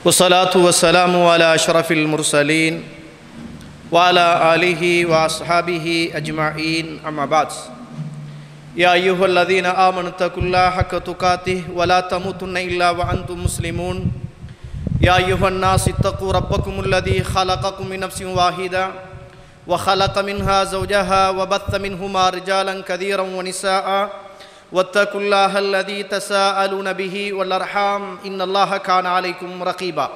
والصلاة والسلام على أشرف المرسلين وعلى آله وأصحابه أجمعين أما بعد يا أيها الذين آمنوا اتقوا الله حق تقاته ولا تموتن إلا وأنتم مسلمون يا أيها الناس اتقوا ربكم الذي خلقكم من نفس واحدة وخلق منها زوجها وبث منهما رجالا كثيرا ونساء واتقوا الله الذي تساءلون به والأرحام إن الله كان عليكم رقيبا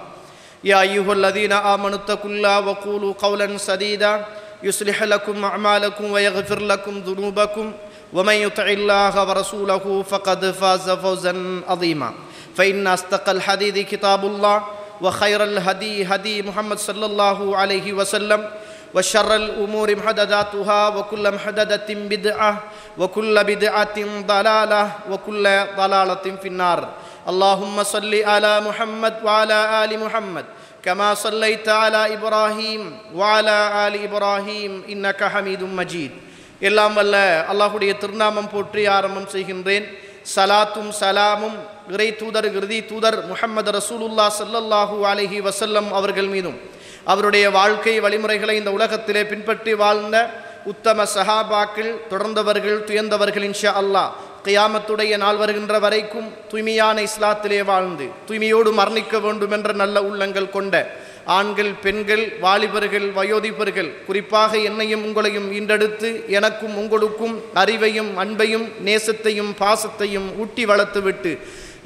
يا أيها الذين آمنوا اتقوا الله وقولوا قولا سديدا يصلح لكم أعمالكم ويغفر لكم ذنوبكم ومن يطع الله ورسوله فقد فاز فوزا عظيما فإن أصدق الحديث كتاب الله وخير الهدي هدي محمد صلى الله عليه وسلم وشر الأمور محدثاتها وكل محدثة بدعة وكل بدعة ضلالة وكل ضلالة في النار اللهم صل على محمد وعلى آل محمد كما صليت على إبراهيم وعلى آل إبراهيم إنك حميد مجيد எல்லாம் வல்ல அல்லாஹ்வுடைய திருநாமம் போற்றி ஆரம்பம் செய்கின்றேன். சலாத்தும் சலாமும் இறை தூதர் இறுதி தூதர் முஹம்மது ரசூலுல்லாஹ் ஸல்லல்லாஹு அலைஹி வஸல்லம் அவர்கள் மீதும் அவருடைய வாழ்க்கை வழிமுறைகளை இந்த உலகத்திலே பின்பற்றி வாழ்ந்த உத்தம சஹாபாக்கள் தொடர்ந்தவர்கள் துயர்ந்தவர்கள் இன்ஷா அல்லாஹ் கியாமத்துடைய நாள் வருகின்ற வரைக்கும் தூய்மையான இஸ்லாத்திலே வாழ்ந்து தூய்மையோடு மரணிக்க வேண்டும் என்ற நல்ல உள்ளங்கள் கொண்ட ஆண்கள், பெண்கள், வாலிபர்கள், வயோதிபர்கள், குறிப்பாக என்னையும் உங்களையும் ஈண்டெடுத்து எனக்கும் உங்களுக்கும் அறிவையும் அன்பையும் நேசத்தையும் பாசத்தையும் ஊட்டி வளர்த்துவிட்டு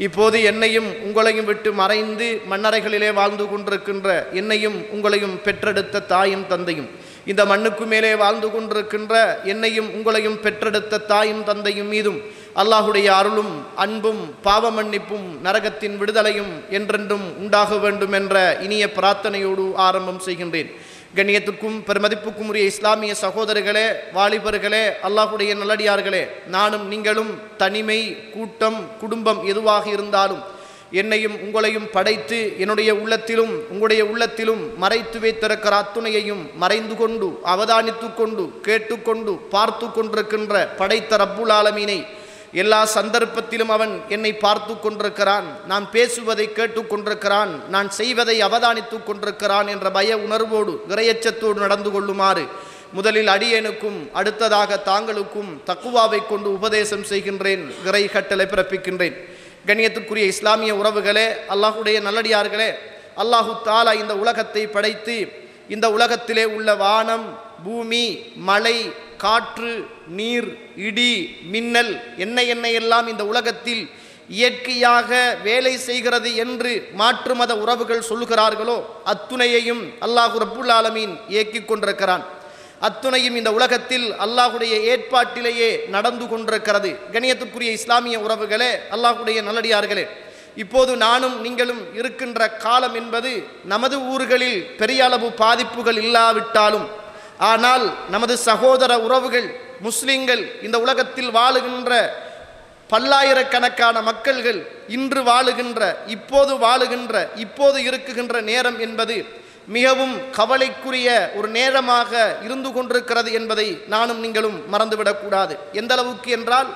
இப்போது என்னையும் உங்களையும் விட்டு மறைந்து மண்ணறைகளிலே வாழ்ந்து கொண்டிருக்கின்ற என்னையும் உங்களையும் பெற்றெடுத்த தாயும் தந்தையும், இந்த மண்ணுக்கு மேலே வாழ்ந்து கொண்டிருக்கின்ற என்னையும் உங்களையும் பெற்றெடுத்த தாயும் தந்தையும் மீதும் அல்லாஹுடைய அருளும் அன்பும் பாவ மன்னிப்பும் நரகத்தின் விடுதலையும் என்றென்றும் உண்டாக வேண்டும் என்ற இனிய பிரார்த்தனையோடு ஆரம்பம் செய்கின்றேன். கண்ணியத்துக்கும் பெருமதிப்புக்கும் உரிய இஸ்லாமிய சகோதரர்களே, வாலிபர்களே, அல்லாஹுடைய நல்லடியார்களே, நானும் நீங்களும் தனிமை, கூட்டம், குடும்பம் எதுவாக இருந்தாலும் என்னையும் உங்களையும் படைத்து என்னுடைய உள்ளத்திலும் உங்களுடைய உள்ளத்திலும் மறைத்து வைத்திருக்கிற அத்துணையையும் மறைந்து கொண்டு அவதானித்து கொண்டு கேட்டுக்கொண்டு பார்த்து கொண்டிருக்கின்ற படைத்த ரப்புல் ஆலமீனை எல்லா சந்தர்ப்பத்திலும் அவன் என்னை பார்த்து கொண்டிருக்கிறான், நான் பேசுவதை கேட்டு கொண்டிருக்கிறான், நான் செய்வதை அவதானித்து கொண்டிருக்கிறான் என்ற பய உணர்வோடு இறையச்சத்தோடு நடந்து கொள்ளுமாறு முதலில் அடியேனுக்கும் அடுத்ததாக தாங்களுக்கும் தக்குவாவை கொண்டு உபதேசம் செய்கின்றேன், இறை கட்டளை பிறப்பிக்கின்றேன். கண்ணியத்துக்குரிய இஸ்லாமிய உறவுகளே, அல்லாஹுடைய நல்லடியார்களே, அல்லாஹு தாலா இந்த உலகத்தை படைத்து இந்த உலகத்திலே உள்ள வானம், பூமி, மலை, காற்று, நீர், இடி, மின்னல் என்ன எல்லாம் இந்த உலகத்தில் இயற்கையாக வேலை செய்கிறது என்று மாற்று மத உறவுகள் சொல்லுகிறார்களோ அத்துணையையும் அல்லாஹு ரப்புல் ஆலமீன் இயக்கிக் கொண்டிருக்கிறான். அத்துணையும் இந்த உலகத்தில் அல்லாஹுடைய ஏற்பாட்டிலேயே நடந்து கொண்டிருக்கிறது. கண்ணியத்துக்குரிய இஸ்லாமிய உறவுகளே, அல்லாஹுடைய நல்லடியார்களே, இப்போது நானும் நீங்களும் இருக்கின்ற காலம் என்பது நமது ஊர்களில் பெரிய அளவு பாதிப்புகள் இல்லாவிட்டாலும், ஆனால் நமது சகோதர உறவுகள் முஸ்லிம்கள் இந்த உலகத்தில் வாழுகின்ற பல்லாயிரக்கணக்கான மக்கள்கள் இன்று வாழுகின்ற இப்போது இருக்குகின்ற நேரம் என்பது மிகவும் கவலைக்குரிய ஒரு நேரமாக இருந்து கொண்டிருக்கிறது என்பதை நானும் நீங்களும் மறந்துவிடக்கூடாது. எந்த அளவுக்கு என்றால்,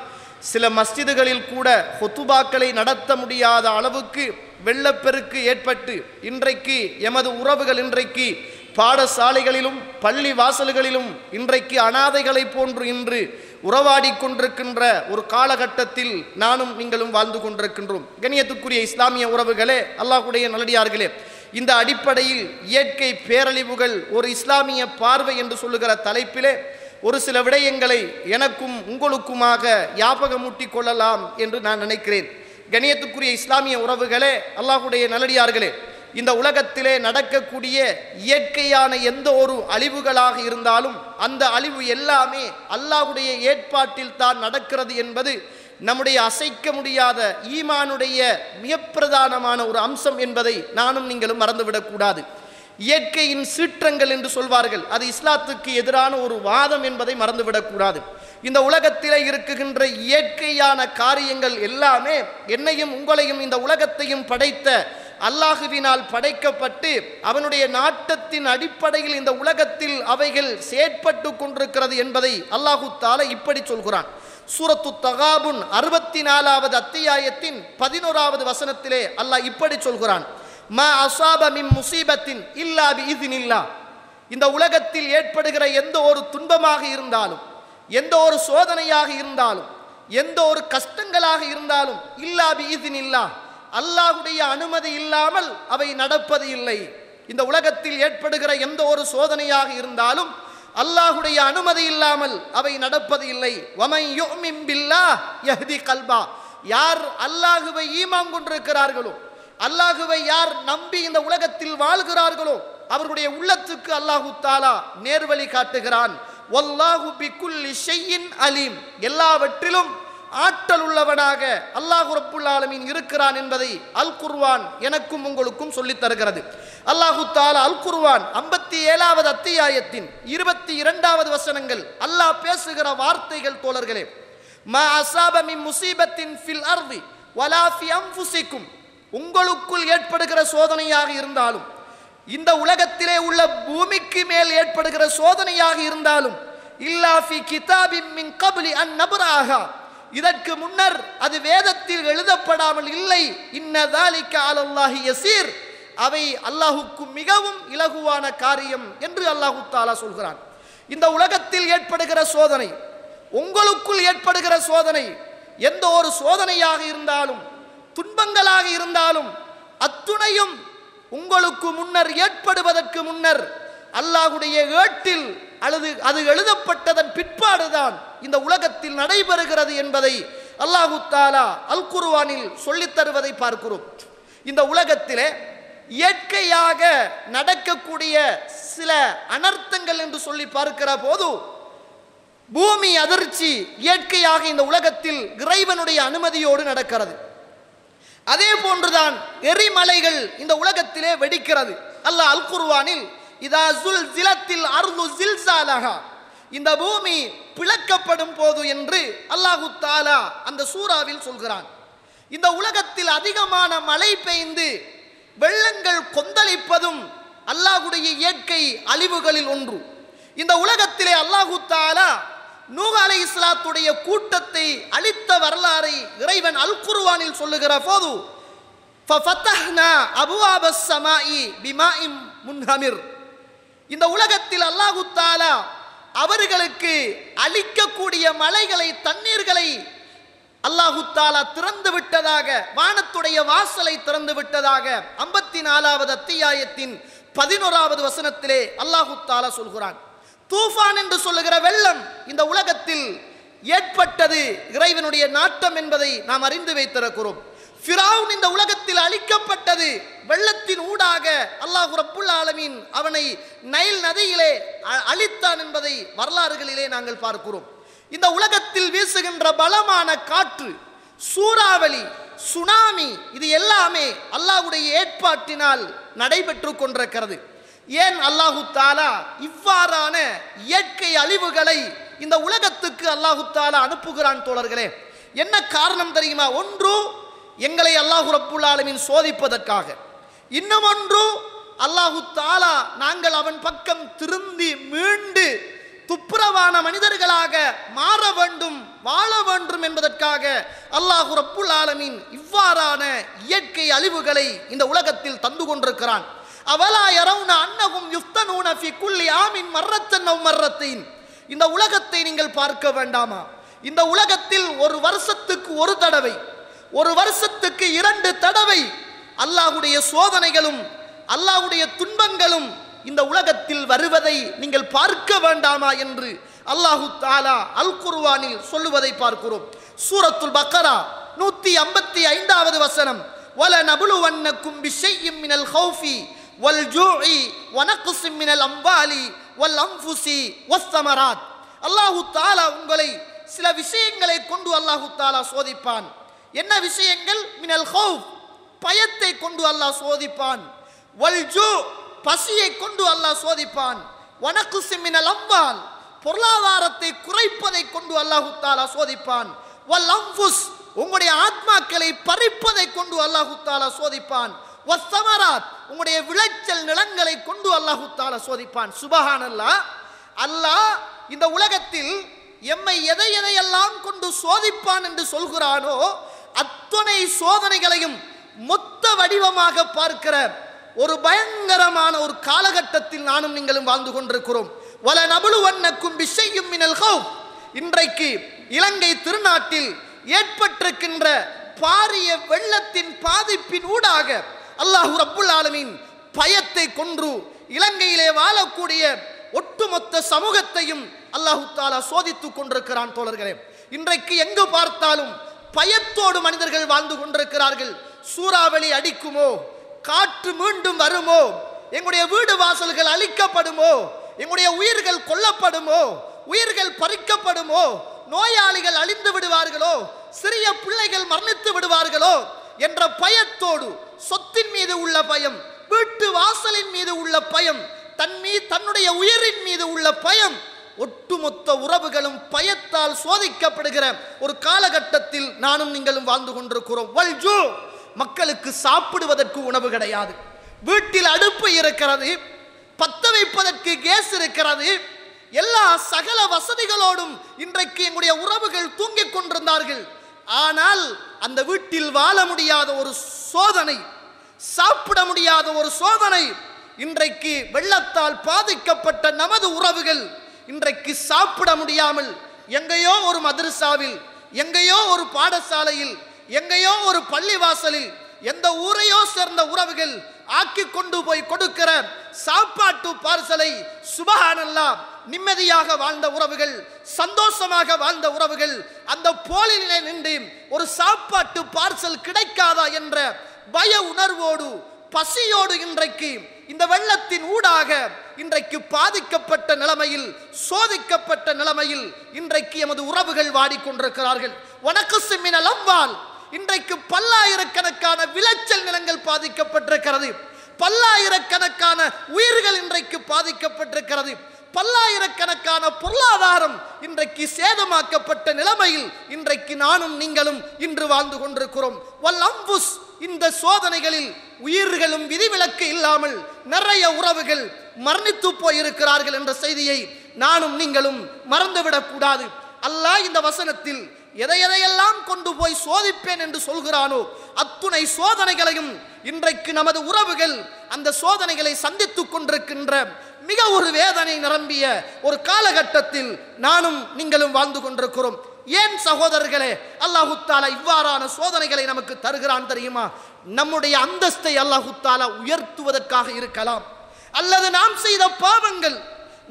சில மஸ்ஜிதுகளில் கூட ஹுத்துபாக்களை நடத்த முடியாத அளவுக்கு வெள்ளப்பெருக்கு ஏற்பட்டு இன்றைக்கு எமது உறவுகள் இன்றைக்கு பாடசாலைகளிலும் பள்ளி வாசல்களிலும் இன்றைக்கு அனாதைகளை போன்று இன்று உறவாடி கொண்டிருக்கின்ற ஒரு காலகட்டத்தில் நானும் நீங்களும் வாழ்ந்து கொண்டிருக்கின்றோம். கண்ணியத்துக்குரிய இஸ்லாமிய உறவுகளே, அல்லாஹ்வுடைய நல்லடியார்களே, இந்த அடிப்படையில் இயற்கை பேரழிவுகள் ஒரு இஸ்லாமிய பார்வை என்று சொல்லுகிற தலைப்பிலே ஒரு சில விடயங்களை எனக்கும் உங்களுக்குமாக ஞாபகமூட்டி கொள்ளலாம் என்று நான் நினைக்கிறேன். கண்ணியத்துக்குரிய இஸ்லாமிய உறவுகளே, அல்லாஹ்வுடைய நல்லடியார்களே, இந்த உலகத்திலே நடக்கக்கூடிய இயற்கையான எந்த ஒரு அழிவுகளாக இருந்தாலும் அந்த அழிவு எல்லாமே அல்லாஹ்வுடைய ஏற்பாட்டில் தான் நடக்கிறது என்பது நம்முடைய அசைக்க முடியாத ஈமானுடைய மிக பிரதானமான ஒரு அம்சம் என்பதை நானும் நீங்களும் மறந்துவிடக்கூடாது. இயற்கையின் சீற்றங்கள் என்று சொல்வார்கள், அது இஸ்லாத்துக்கு எதிரான ஒரு வாதம் என்பதை மறந்துவிடக்கூடாது. இந்த உலகத்திலே இருக்குகின்ற இயற்கையான காரியங்கள் எல்லாமே என்னையும் உங்களையும் இந்த உலகத்தையும் படைத்த அல்லாஹுவினால் படைக்கப்பட்டு அவனுடைய நாட்டத்தின் அடிப்படையில் இந்த உலகத்தில் அவைகள் செயற்பட்டு கொண்டிருக்கிறது என்பதை அல்லாஹு தஆலா இப்படி சொல்கிறான். சூரத்து தகாபுன் 64வது அத்தியாயத்தின் 11வது வசனத்திலே அல்லாஹ் இப்படி சொல்கிறான், மா அஸாப மின் முஸீபத்தின் இல்லா பிஇذனில்லாஹ். இந்த உலகத்தில் ஏற்படுகிற எந்த ஒரு துன்பமாக இருந்தாலும், எந்த ஒரு சோதனையாக இருந்தாலும், எந்த ஒரு கஷ்டங்களாக இருந்தாலும், இல்லா பிஇذனில்லாஹ், அல்லாஹ்வுடைய அனுமதி இல்லாமல் அவை நடப்பது இல்லை. இந்த உலகத்தில் ஏற்படுகிற எந்த ஒரு சோதனையாக இருந்தாலும் அல்லாஹ்வுடைய அனுமதி இல்லாமல் அவை நடப்பது இல்லை. வமன் யுமின் பில்லாஹ் யஹ்தி கல்பா. யார் அல்லாஹ்வை ஈமான் கொண்டிருக்கிறார்களோ, அல்லாஹ்வை யார் நம்பி இந்த உலகத்தில் வாழ்கிறார்களோ, அவர்களுடைய உள்ளத்துக்கு அல்லாஹு தஆலா நேர்வழி காட்டுகிறான். வல்லாஹு பிகுல்லி ஷைஇன் அலீம். எல்லாவற்றிலும் ஆற்றல் உள்ளவனாக அல்லாஹ் ரப்புல் ஆலமீன் இருக்கிறான் என்பதை அல் குர்ஆன் எனக்கும் உங்களுக்கும் சொல்லித் தருகிறது. அல்லாஹு தஆலா அல் குர்ஆன் 57வது அத்தியாயத்தின் 22வது வசனங்கள் அல்லாஹ் பேசுகிற வார்த்தைகள் தோழர்களே. மா அஸாப மின் முஸீபத்தின் ஃபில் அர்தி வலா ஃபி அன்ஃபுசிக்கும். உங்களுக்குள் ஏற்படுகிற சோதனையாக இருந்தாலும், இந்த உலகத்திலே உள்ள பூமிக்கு மேல் ஏற்படுகிற சோதனையாக இருந்தாலும், இல்லா ஃபி கிதாபின் மின் கப்லி அன் நப்ராஹா, இதற்கு முன்னர் அது வேதத்தில் எழுதப்படாமல் இல்லை. இன்ன ذلك على الله يسير. அவை அல்லாஹ்வுக்கு மிகவும் இலகுவான காரியம் என்று அல்லாஹ் தஆலா சொல்கிறான். இந்த உலகத்தில் ஏற்படுகிற சோதனை, உங்களுக்குள் ஏற்படுகிற சோதனை, எந்த ஒரு சோதனையாக இருந்தாலும், துன்பங்களாக இருந்தாலும், அத்துணையும் உங்களுக்கு முன்னர் ஏற்படுவதற்கு முன்னர் அல்லாஹ்வுடைய ஏட்டில் அல்லது அது எழுதப்பட்டதன் பிற்பாடுதான் இந்த உலகத்தில் நடைபெறுகிறது என்பதை அல்லாஹு தஆலா அல் குர்ஆனில் சொல்லித் தருவதை பார்க்கிறோம். இந்த உலகத்திலே இயற்கையாக நடக்கக்கூடிய சில அனர்த்தங்கள் என்று சொல்லி பார்க்கிற போது, பூமி அதிர்ச்சி இயற்கையாக இந்த உலகத்தில் இறைவனுடைய அனுமதியோடு நடக்கிறது. அதே போன்றுதான் எரிமலைகள் இந்த உலகத்திலே வெடிக்கிறது. அல்லாஹ் அல் குர்ஆனில் இதா ஸுல்ஸிலத்தில் அர்து ஸில்ஸாலஹா, இந்த பூமி பிளக்கப்படும் போது என்று அல்லாஹு தஆலா அந்த சூராவில் சொல்கிறான். இந்த உலகத்தில் அதிகமான மழை பெய்ந்து வெள்ளங்கள் கொந்தளிப்பதும் அல்லாஹ்வுடைய இயற்கை அழிவுகளில் ஒன்று. இந்த உலகத்திலே அல்லாஹு தஆலா நூஹ் அலைஹிஸ்ஸலாத்துடைய கூட்டத்தை அழித்த வரலாறை இறைவன் அல் குர்ஆனில் சொல்லுகிற போது, ஃபஃபதஹ்னா அபுவாபஸ் ஸமாஇ பிமாஇம் முன்ஹமிர், இந்த உலகத்தில் அல்லாஹு தஆலா அவர்களுக்கு அளிக்கக்கூடிய மலைகளை, தண்ணீர்களை அல்லாஹு தஆலா திறந்து விட்டதாக, வானத்துடைய வாசலை திறந்து விட்டதாக 54வது அத்தியாயத்தின் 11வது வசனத்திலே அல்லாஹு தஆலா சொல்கிறான். தூஃபான் என்று சொல்லுகிற வெள்ளம் இந்த உலகத்தில் ஏற்பட்டது இறைவனுடைய நாட்டம் என்பதை நாம் அறிந்து வைத்திருக்கிறோம். ஃபிரௌன் இந்த உலகத்தில் அழிக்கப்பட்டது வெள்ளத்தின் ஊடாக அல்லாஹ் ரப்புல் ஆலமீன் அவனை நைல் நதியிலே அழித்தான் என்பதை வரலாறுகளிலே நாங்கள் பார்க்கிறோம். இந்த உலகத்தில் வீசுகின்ற பலமான காற்று, சூறாவளி, சுனாமி, இது எல்லாமே அல்லாஹ்வுடைய ஏற்பாட்டினால் நடைபெற்று கொண்டிருக்கிறது. ஏன் அல்லாஹு தஆலா இவ்வாறான இயற்கை அழிவுகளை இந்த உலகத்துக்கு அல்லாஹு தஆலா அனுப்புகிறான் தோழர்களே? என்ன காரணம் தெரியுமா? ஒன்று, எங்களை அல்லாஹ் ரப்புல் ஆலமீன் சோதிப்பதற்காக. இன்னும் ஒன்று, அல்லாஹு தஆலா நாங்கள் அவன் பக்கம் திரும்பி மீண்டு துப்புரவான மனிதர்களாக மாற வேண்டும், வாழ வேண்டும் என்பதற்காக அல்லாஹ் ரப்புல் ஆலமீன் இவ்வாறான இயற்கை அழிவுகளை இந்த உலகத்தில் தந்து கொண்டிருக்கிறான். அவலா யரவுன அன்னஹும் யுஃப்தனூன ஃபி குல்லி ஆமின் மர்ரத்தன் அவ் மர்ரத்தைன். இந்த உலகத்தை நீங்கள் பார்க்க வேண்டாமா? இந்த உலகத்தில் ஒரு வருஷத்துக்கு ஒரு தடவை, ஒரு வருஷத்துக்கு 2 தடவை அல்லாஹ்வுடைய சோதனைகளும் அல்லாஹ்வுடைய துன்பங்களும் இந்த உலகத்தில் வருவதை நீங்கள் பார்க்க வேண்டாமா என்று அல்லாஹு தஆலா அல் குர்ஆனில் சொல்லுவதை பார்க்கிறோம். சூரத்துல் பக்கரா 155வது வசனம், வல நபுலுவன்னக்கும் பிஷைஇம் மினல் ஹௌஃபி வல் ஜூஇ வனக்ஸிம் மினல் அம்வாலி வல் அன்ஃபுஸி வஸ்ஸமராத். அல்லாஹு தஆலா உங்களை சில விஷயங்களை கொண்டு அல்லாஹு தஆலா சோதிப்பான். என்ன விஷயங்கள்? மினல் ஹௌஃப், பயத்தை கொண்டு அல்லாஹ் சோதிப்பான். வல் ஜூ, பசியை கொண்டு அல்லாஹ் சோதிப்பான். வனக்ஸிம் மினல் அம்வால், பொருளாதாரத்தை குறைப்பதை கொண்டு அல்லாஹு தஆலா சோதிப்பான். வல் அன்ஃபுஸ், உங்களுடைய ஆத்மாக்களை பறிப்பதை கொண்டு அல்லாஹு தஆலா சோதிப்பான். வஸ்ஸமராத், உங்களுடைய விளைச்சல் நிலங்களை கொண்டு அல்லாஹு தஆலா சோதிப்பான். சுப்ஹானல்லாஹ். அல்லாஹ் இந்த உலகத்தில் எம்மை எதையெல்லாம் கொண்டு சோதிப்பான் என்று சொல்கிறானோ அத்தனை சோதனைகளையும் மொத்த வடிவமாக பார்க்கிற ஒரு பயங்கரமான ஒரு காலகட்டத்தில் நானும் நீங்களும் வாழ்ந்து கொண்டிருக்கிறோம். வல நபுலுவன்னக்கும் பிஷையும் மினல் கௌஃப். இன்றைக்கு இலங்கை திருநாட்டில் ஏற்பட்டிருக்கின்ற பாரிய வெள்ளத்தின் பாதிப்பின் ஊடாக அல்லாஹ் ரப்புல் ஆலமீன் பயத்தை கொன்று இலங்கையிலே வாழக்கூடிய ஒட்டுமொத்த சமூகத்தையும் அல்லாஹ் தஆலா சோதித்துக் கொண்டிருக்கிறான். தோழர்களே, இன்றைக்கு எங்கு பார்த்தாலும் பயத்தோடு மனிதர்கள் வாழ்ந்து கொண்டிருக்கிறார்கள். சூறாவளி அடிக்குமோ, காற்று மீண்டும் வருமோ, எங்களுடைய வீடு வாசல்கள் அழிக்கப்படுமோ, எங்களுடைய உயிர்கள் கொல்லப்படுமோ, உயிர்கள் பறிக்கப்படுமோ, நோயாளிகள் அழிந்து விடுவார்களோ, சிறிய பிள்ளைகள் மரணித்து விடுவார்களோ என்ற பயத்தோடு, சொத்தின் மீது உள்ள பயம், வீட்டு வாசலின் மீது உள்ள பயம், தன்னுடைய உயிரின் மீது உள்ள பயம், ஒட்டுமொத்த உறவுகளும் பயத்தால் சோதிக்கப்படுகிற ஒரு காலகட்டத்தில் நானும் நீங்களும் வாழ்ந்து கொண்டிருக்கிறோம். வல்ஜூ, மக்களுக்கு சாப்பிடுவதற்கு உணவு கிடையாது. வீட்டில் அடுப்பு இருக்கிறது, பத்த வைப்பதற்கு கேஸ் இருக்கிறது, எல்லா சகல வசதிகளோடும் இன்றைக்கு எங்களுடைய உறவுகள் தூங்கிக் கொண்டிருந்தார்கள். ஆனால் அந்த வீட்டில் வாழ முடியாத ஒரு சோதனை, சாப்பிட முடியாத ஒரு சோதனை. இன்றைக்கு வெள்ளத்தால் பாதிக்கப்பட்ட நமது உறவுகள் இன்றைக்கு சாப்பிட முடியாமல் எங்கேயோ ஒரு மதரசாவில், எங்கேயோ ஒரு பாடசாலையில், எங்கேயோ ஒரு பள்ளிவாசலில், எந்த ஊரையோ சேர்ந்த உறவுகள் ஆக்கி கொண்டு போய் கொடுக்கிற சாப்பாட்டு பார்சலை சுபஹானல்லாஹ் நிம்மதியாக வாழ்ந்த உறவுகள், சந்தோஷமாக வாழ்ந்த உறவுகள் அந்த போலிலே நின்று ஒரு சாப்பாட்டு பார்சல் கிடைக்காதா என்ற பய உணர்வோடு, பசியோடு இன்றைக்கு இந்த வெள்ளத்தின் ஊடாக இன்றைக்கு பாதிக்கப்பட்ட நிலைமையில், சோதிக்கப்பட்ட நிலைமையில் இன்றைக்கு எமது உறவுகள் வாடிக்கொண்டிருக்கிறார்கள். வனக்குஸு மினல் அம்வால், இன்றைக்கு பல்லாயிரக்கணக்கான விளைச்சல் நிலங்கள் பாதிக்கப்பட்டிருக்கிறது. பல்லாயிரக்கணக்கான உயிர்கள் இன்றைக்கு பாதிக்கப்பட்டிருக்கிறது. பல்லாயிரக்கணக்கான பொருளாதாரம் இன்றைக்கு சேதமாக்கப்பட்ட நிலைமையில் இன்றைக்கு நானும் நீங்களும் இன்று வாழ்ந்து கொண்டிருக்கிறோம். வல்லம்புஸ், இந்த சோதனைகளில் உயிர்களும் விதிவிலக்கு இல்லாமல் நிறைய உறவுகள் மரணித்து போயிருக்கிறார்கள் என்ற செய்தியை நானும் நீங்களும் மறந்துவிடக் கூடாது. அல்லாஹ் இந்த வசனத்தில் எதையெல்லாம் கொண்டு போய் சோதிப்பேன் என்று சொல்கிறானோ அத்துணை சோதனைகளையும் இன்றைக்கு நமது உறவுகள் அந்த சோதனைகளை சந்தித்துக் கொண்டிருக்கின்ற மிக ஒரு வேதனை நிரம்பிய ஒரு காலகட்டத்தில் நானும் நீங்களும் வாழ்ந்து கொண்டிருக்கிறோம். ஏன் சகோதரர்களே அல்லாஹு தஆலா இவ்வாறான சோதனைகளை நமக்கு தருகிறான் தெரியுமா? நம்முடைய அந்தஸ்தை அல்லாஹு தஆலா உயர்த்துவதற்காக இருக்கலாம், அல்லது நாம் செய்த பாவங்கள்,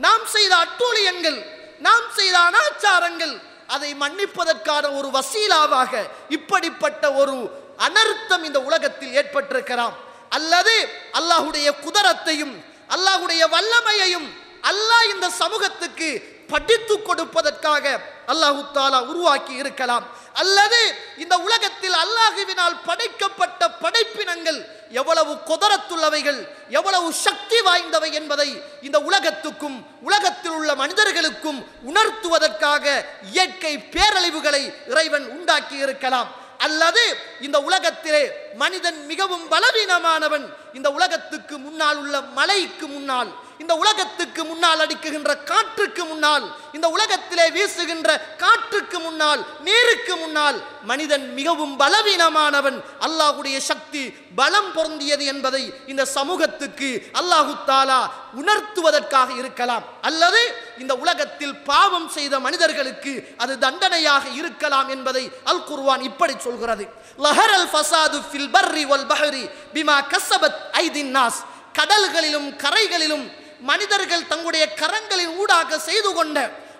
நாம் செய்த அட்டூழியங்கள், நாம் செய்த அனாச்சாரங்கள் அதை மன்னிப்பதற்கான ஒரு வசீலாவாக இப்படிப்பட்ட ஒரு அனர்த்தம் இந்த உலகத்தில் ஏற்பட்டிருக்கலாம். அல்லது அல்லாஹுடைய குதரத்தையும் அல்லாஹுடைய வல்லமையையும் அல்லாஹ் இந்த சமூகத்துக்கு படித்து கொடுப்பதற்காக அல்லாஹு தஆலா உருவாக்கி இருக்கலாம். அல்லது இந்த உலகத்தில் அல்லாஹுவினால் படைக்கப்பட்ட படைப்பினங்கள் எவ்வளவு குதரத்துள்ளவைகள், எவ்வளவு சக்தி வாய்ந்தவை என்பதை இந்த உலகத்துக்கும் உலகத்தில் உள்ள மனிதர்களுக்கும் உணர்த்துவதற்காக இயற்கை பேரழிவுகளை இறைவன் உண்டாக்கி இருக்கலாம். அல்லது இந்த உலகத்திலே மனிதன் மிகவும் பலவீனமானவன், இந்த உலகத்துக்கு முன்னால் உள்ள மலைக்கு முன்னால், இந்த உலகத்துக்கு முன்னால் அடிக்குகின்ற காற்றுக்கு முன்னால், இந்த உலகத்திலே வீசுகின்ற காற்றுக்கு முன்னால், நீருக்கு முன்னால் மனிதன் மிகவும் பலவீனமானவன். அல்லாஹ்வுடைய சக்தி பலம் பொருந்தியது என்பதை இந்த சமூகத்துக்கு அல்லாஹு தஆலா உணர்த்துவதற்காக இருக்கலாம். அல்லது இந்த உலகத்தில் பாவம் செய்த மனிதர்களுக்கு அது தண்டனையாக இருக்கலாம் என்பதை அல் குர்ஆன் இப்படி சொல்கிறது. லஹரல் ஃபஸாது ஃபில் பர்ரி வல் பஹரி பிமா கஸபத் ஐதின் நாஸ். கடல்களிலும் கரைகளிலும் மனிதர்கள் தங்களுடைய கரங்களின் ஊடாக செய்து கொண்ட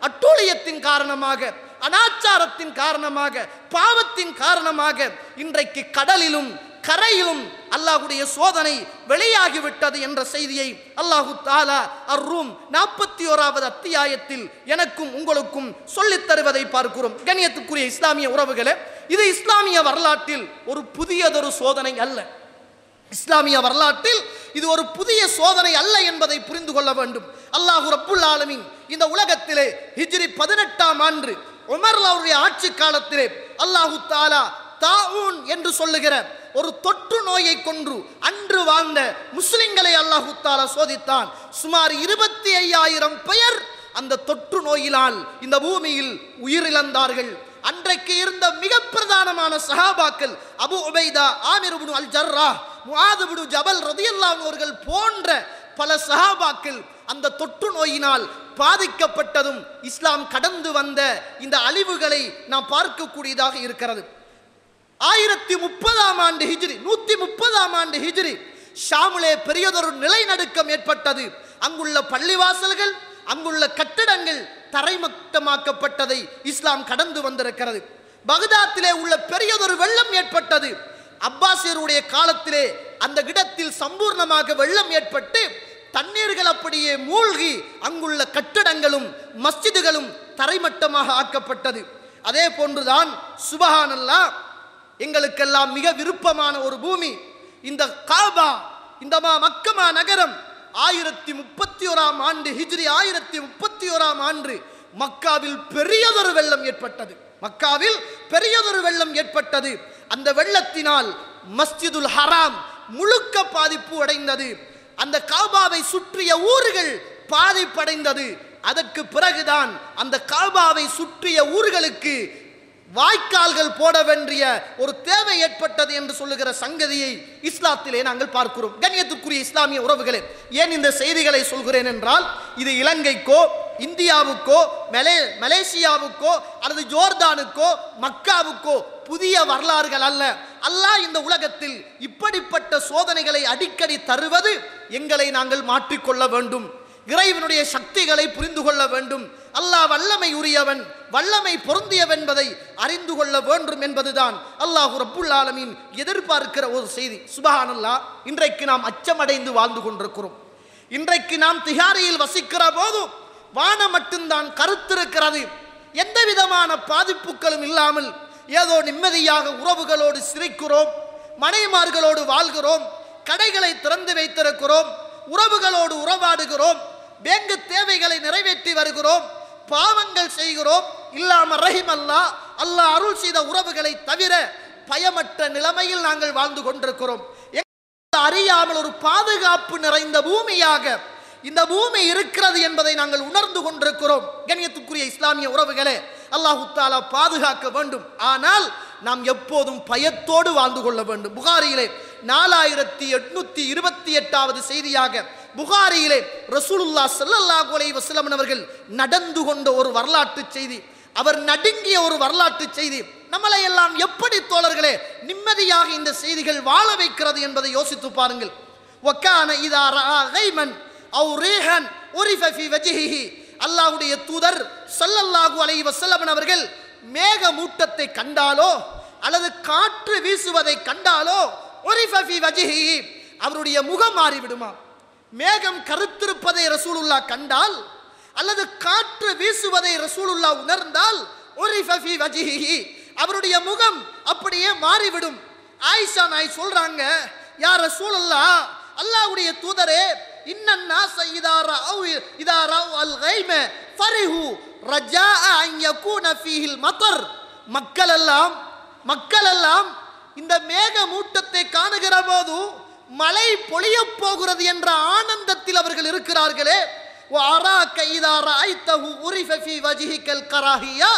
அட்டூழியத்தின் காரணமாக, அனாச்சாரத்தின் காரணமாக, பாவத்தின் காரணமாக இன்றைக்கு கடலிலும் கரையிலும் அல்லாஹ்வுடைய சோதனை வெளியாகிவிட்டது என்ற செய்தியை அல்லாஹு தஆலா அர்-ரூம் 41வது அத்தியாயத்தில் எனக்கும் உங்களுக்கும் சொல்லித் தருவதை பார்க்கிறோம். கண்ணியத்துக்குரிய இஸ்லாமிய உறவுகளே, இது இஸ்லாமிய வரலாற்றில் ஒரு புதியதொரு சோதனை அல்ல. இஸ்லாமிய வரலாற்றில் இது ஒரு புதிய சோதனை அல்ல என்பதை புரிந்து கொள்ள வேண்டும். அல்லாஹ் ரப்புல் ஆலமீன் இந்த உலகத்திலே ஹிஜ்ரி 18ஆம் ஆண்டு உமர் அவருடைய ஆட்சி காலத்திலே அல்லாஹு தஆலா தாஊன் என்று சொல்லுகிற ஒரு தொற்று நோயை கொன்று அன்று வாழ்ந்த முஸ்லிம்களை அல்லாஹு தஆலா சோதித்தான். சுமார் 25,000 பேர் அந்த தொற்று நோயினால் இந்த பூமியில் உயிரிழந்தார்கள். அன்றைக்கு இருந்த மிக பிரதானமான சஹாபாக்கள் அபு உபைதா, ஆமிர் இப்னு அல் ஜர்ராஹ், முஆத் இப்னு ஜபல் ரலியல்லாஹு அவர்கள் போன்ற பல சஹாபாக்கள் அந்த தொற்று நோயினால் பாதிக்கப்பட்டதும் இஸ்லாம் கடந்து வந்த இந்த அழிவுகளை நாம் பார்க்கக்கூடியதாக இருக்கிறது. 1030 ஆண்டு ஹிஜ்ரி, 130 ஆண்டு ஹிஜ்ரி ஷாமிலே பெரியதொரு நிலைநடுக்கம் ஏற்பட்டது. அங்குள்ள பள்ளிவாசல்கள், அங்குள்ள கட்டிடங்கள் தரைமட்டமாக்கப்பட்டதை இஸ்லாம் கடந்து வந்திருக்கிறது. பகதாத்திலே உள்ள பெரியதொரு வெள்ளம் ஏற்பட்டது. அப்பாசியருடைய காலத்திலே அந்த இடத்தில் சம்பூர்ணமாக வெள்ளம் ஏற்பட்டு தண்ணீர்கள் அப்படியே மூழ்கி அங்குள்ள கட்டடங்களும் மஸ்ஜிதுகளும் தரைமட்டமாக ஆக்கப்பட்டது. அதே போன்றுதான் சுபஹானல்லாஹ், எங்களுக்கெல்லாம் மிக விருப்பமான ஒரு பூமி இந்த காபா, இந்த மக்கமா நகரம். 1031 ஆண்டு ஹிஜ்ரி 1031 ஆண்டு மக்காவில் பெரியதொரு வெள்ளம் ஏற்பட்டது. மக்காவில் பெரியதொரு வெள்ளம் ஏற்பட்டது. அந்த வெள்ளத்தினால் மஸ்ஜிதுல் ஹராம் முழுக்க பாதிப்பு அடைந்தது. அந்த காபாவை சுற்றிய ஊர்கள் பாதிப்படைந்தது. அதற்கு பிறகுதான் அந்த காபாவை சுற்றிய ஊர்களுக்கு வாய்க்கால்கள் போட வேண்டிய ஒரு தேவை ஏற்பட்டது என்று சொல்லுகிற சங்கதியை இஸ்லாத்திலே நாங்கள் பார்க்கிறோம். கண்ணியத்துக்குரிய இஸ்லாமிய உறவுகளே, ஏன் இந்த செய்திகளை சொல்கிறேன் என்றால், இது இலங்கைக்கோ இந்தியாவுக்கோ மலேசியாவுக்கோ அல்லது ஜோர்தானுக்கோ மக்காவுக்கோ புதிய வரலாறுகள் அல்ல. அல்லாஹ் இந்த உலகத்தில் இப்படிப்பட்ட சோதனைகளை அடிக்கடி தருவது எங்களை நாங்கள் மாற்றிக்கொள்ள வேண்டும். இறைவனுடைய சக்திகளை புரிந்து கொள்ள வேண்டும். அல்லாஹ் வல்லமை உரியவன், வல்லமை பொருந்தியவன் என்பதை அறிந்து கொள்ள வேண்டும் என்பதுதான் அல்லாஹ் ரப்புல் ஆலமீன் எதிர்பார்க்கிற ஒரு செய்தி. சுப்ஹானல்லாஹ், இன்றைக்கு நாம் அச்சமடைந்து வாழ்ந்து கொண்டிருக்கிறோம். இன்றைக்கு நாம் திஹாரியில் வசிக்கிற போது வானம் மட்டும்தான் கருத்திருக்கிறது. எந்த விதமான பாதிப்புகளும் இல்லாமல் ஏதோ நிம்மதியாக உறவுகளோடு சிரிக்கிறோம், மனைமார்களோடு வாழ்கிறோம், கடைகளை திறந்து வைத்திருக்கிறோம், உறவுகளோடு உறவாடுகிறோம், பேங்கு தேவைகளை நிறைவேற்றி வருகிறோம், பாவங்கள் செய்கிறோம். இல்லாம ரஹிமல்லா, அல்லாஹ் அருள் செய்த உறவுகளை தவிர பயமற்ற நிலைமையில் நாங்கள் வாழ்ந்து கொண்டிருக்கிறோம். அறியாமல் ஒரு பாதுகாப்பு நிறைந்த பூமியாக இந்த பூமி இருக்கிறது என்பதை நாங்கள் உணர்ந்து கொண்டிருக்கிறோம். கண்ணியத்துக்குரிய இஸ்லாமிய உறவுகளே, அல்லாஹ் தஆலா பாதுகாக்க வேண்டும். ஆனால் நாம் எப்போதும் பயத்தோடு வாழ்ந்து கொள்ள வேண்டும். புகாரியிலே 4828வது செய்தியாக புகாரியிலே ரசூலுல்லாஹ் ஸல்லல்லாஹு அலைஹி வஸல்லம் அவர்கள் நடந்து கொண்ட ஒரு வரலாற்று செய்தி, அவர் நடுங்கிய ஒரு வரலாற்று செய்தி நம்மளை எல்லாம் எப்படி தோழர்களே நிம்மதியாக இந்த செய்திகள் வாழ வைக்கிறது என்பதை யோசித்து பாருங்கள். வக்கான இதா ரஆ கைமன் அவ் ரீஹன் உரிஃப ஃபீ வஜ்ஹிஹி, அல்லாஹ்வுடைய தூதர் ஸல்லல்லாஹு அலைஹி வஸல்லம் அவர்கள் மேக மூட்டத்தை கண்டாலோ அல்லது காற்று வீசுவதை கண்டாலோ உரிஃப ஃபீ வஜ்ஹிஹி, அவருடைய முகம் மாறிவிடுமா? மேகம் கருத்திருப்பதை ரசூலுல்லாஹ் கண்டால் அல்லது காற்று வீசுவதை ரசூலுல்லாஹ் உணர்ந்தால் உரிஃப ஃபீ வஜ்ஹிஹி, அவருடைய முகம் அப்படியே மாறிவிடும். ஆயிஷா நாய் சொல்றாங்க, யா ரசூலுல்லாஹ், அல்லாஹ்வுடைய தூதரே, இன்னன் நாஸ இதா ரஅவ் அல் கைம ஃபரிஹு ரஜாஅ அன் யகூன ஃபீஹில் மத்ர், மக்கள் எல்லாம் இந்த மேக மூட்டத்தை காணுகிற போது மழை பொழிய போகிறது என்ற ஆனந்தத்தில் அவர்கள் இருக்கிறார்களே. வஅராக இதா ரஅய்தஹு உரிஃப ஃபீ வஜ்ஹிகல் கராஹியா,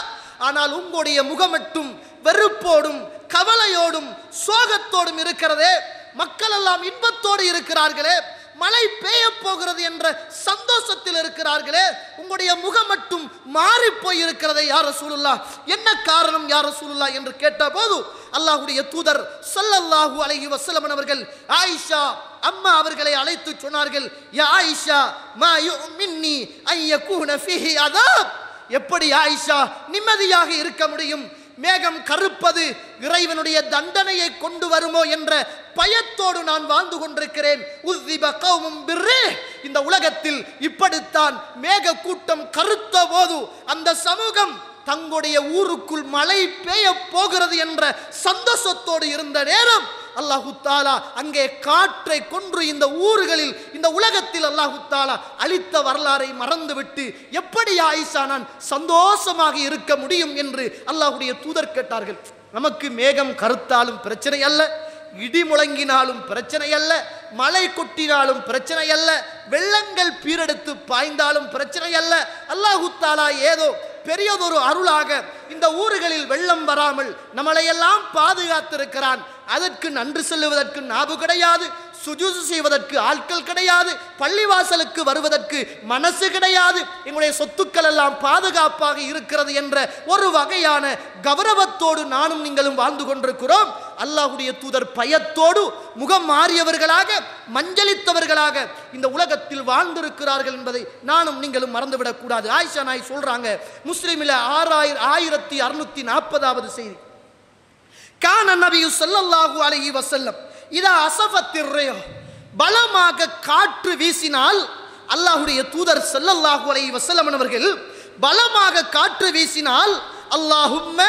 ஆனால் உங்களுடைய முகம் மட்டும் வெறுப்போடும் கவலையோடும் சோகத்தோடும் இருக்கிறதே. மக்கள் எல்லாம் இன்பத்தோடு இருக்கிறார்களே, மழை பெய்ய போகிறது என்ற சந்தோஷத்தில் இருக்கிறார்களே, உங்களுடைய முகம் மட்டும் மாறி போய் இருக்கிறதே யா ரசூலுல்லாஹ், என்ன காரணம் யா ரசூலுல்லாஹ் என்று கேட்டபோது அல்லாஹ்வுடைய தூதர் ஸல்லல்லாஹு அலைஹி வஸல்லம் அவர்கள் ஆயிஷா அம்மா அவர்களை அழைத்து சொன்னார்கள், யா ஆயிஷா மா யுமின்னி அன் யகூன ஃபீஹி அதாப், எப்படி ஆயிஷா நிம்மதியாக இருக்க முடியும்? மேகம் கருப்பது இறைவனுடைய தண்டனையை கொண்டு வருமோ என்ற பயத்தோடு நான் வாழ்ந்து கொண்டிருக்கிறேன். உஸ்திப கௌமும் பிர்ரிஹ், இந்த உலகத்தில் இப்படித்தான் மேக கூட்டம் கருத்த போது அந்த சமூகம் தங்களுடைய ஊருக்குள் மழை பெய்ய போகிறது என்ற சந்தோஷத்தோடு இருந்த நேரம் அல்லாஹு தஆலா அங்கே காற்றை கொன்று இந்த ஊர்களில் இந்த உலகத்தில் அல்லாஹு தஆலா அளித்த வரலாறை மறந்துவிட்டு எப்படி ஆயிஷா நான் சந்தோஷமாக இருக்க முடியும் என்று அல்லாஹ்வுடைய தூதர் கேட்டார்கள். நமக்கு மேகம் கருத்தாலும் பிரச்சனை அல்ல, இடி முழங்கினாலும் பிரச்சனை அல்ல, மழை கொட்டினாலும் பிரச்சனை அல்ல, வெள்ளங்கள் பீரெடுத்து பாய்ந்தாலும் பிரச்சனை அல்ல. அல்லாஹு தஆலா ஏதோ பெரியதொரு அருளாக இந்த ஊர்களில் வெள்ளம் வராமல் நம்மளையெல்லாம் பாதுகாத்திருக்கிறான். அதற்கு நன்றி சொல்லுவதற்கு நாவு கிடையாது, சுஜூது செய்வதற்கு ஆட்கள் கிடையாது, பள்ளிவாசலுக்கு வருவதற்கு மனசு கிடையாது, எங்களுடைய சொத்துக்கள் எல்லாம் பாதுகாப்பாக இருக்கிறது என்ற ஒரு வகையான கௌரவத்தோடு நானும் நீங்களும் வாழ்ந்து கொண்டிருக்கிறோம். அல்லாஹ்வுடைய தூதர் பயத்தோடு முகம் மாறியவர்களாக, மஞ்சளித்தவர்களாக இந்த உலகத்தில் வாழ்ந்திருக்கிறார்கள் என்பதை நானும் நீங்களும் மறந்துவிடக் கூடாது. ஆயிஷா நாய் சொல்றாங்க, முஸ்லிமில் 6640வது செய்தி, கான நபி ஸல்லல்லாஹு அலைஹி வஸல்லம் இதா அஸஃபத்திர் ரிஹ், பலமாக காற்று வீசினால் அல்லாஹ்வுடைய தூதர் ஸல்லல்லாஹு அலைஹி வஸல்லம் அவர்கள் பலமாக காற்று வீசினால், அல்லாஹும்ம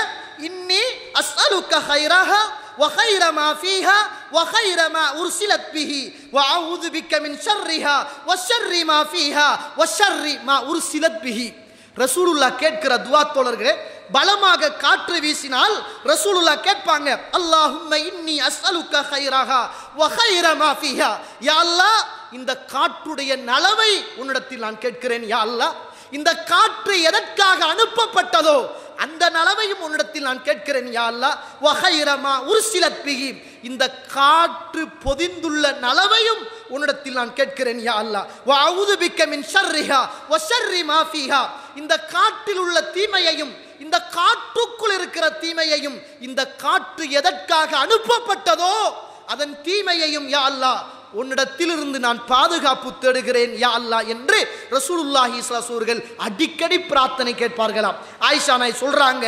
இன்னி அஸ்அலுக கைரஹா வ கைர மா ஃபீஹா வ கைர மா உர்சிலத் பிஹி வ அஊது பிக்க மின் ஷர்ரிஹா வ ஷர்ரி மா ஃபீஹா வ ஷர்ரி மா உர்சிலத் பிஹி. ரசூலுல்லாஹ் கேட்கிற துஆ தோழர்களே, பலமாக காற்று வீசினால் ரசூலுல்லாஹ் கேட்பாங்க, அல்லாஹும்ம இன்னி அஸ்அலுக கைரஹா வ கைர மா ஃபீஹா, யா அல்லாஹ் இந்த காற்றுடைய நலவை உன்னிடத்தில் நான் கேட்கிறேன். யா அல்லாஹ் இந்த காற்று எதற்காக அனுப்பப்பட்டதோ அந்த நலவையும் உன்னிடத்தில் நான் கேட்கிறேன். யா அல்லாஹ் வ கைர மா உர்சிலத் பிஹி, இந்த காற்று பொதிந்துள்ள நலவையும் உன்னிடத்தில் நான் கேட்கிறேன். யா அல்லாஹ் வ அஊது பிக்க மின் ஷர்ரிஹா வ ஷர்ரி மா ஃபீஹா, இந்த காற்றில் உள்ள தீமையையும் இந்த காற்றுக்குள் இருக்கிற தீமையையும், இந்த காற்று எதற்காக அனுப்பப்பட்டதோ அதன் தீமையையும் யா அல்லாஹ் உன்னிடத்திலிருந்து நான் பாதுகாப்பு தேடுகிறேன் யா அல்லாஹ் என்று ரசூலுல்லாஹி ஸல்லல்லாஹு அலைஹி வஸல்லம் அடிக்கடி பிரார்த்தனை கேட்பார்களாம். ஆயிஷா நாய் சொல்றாங்க,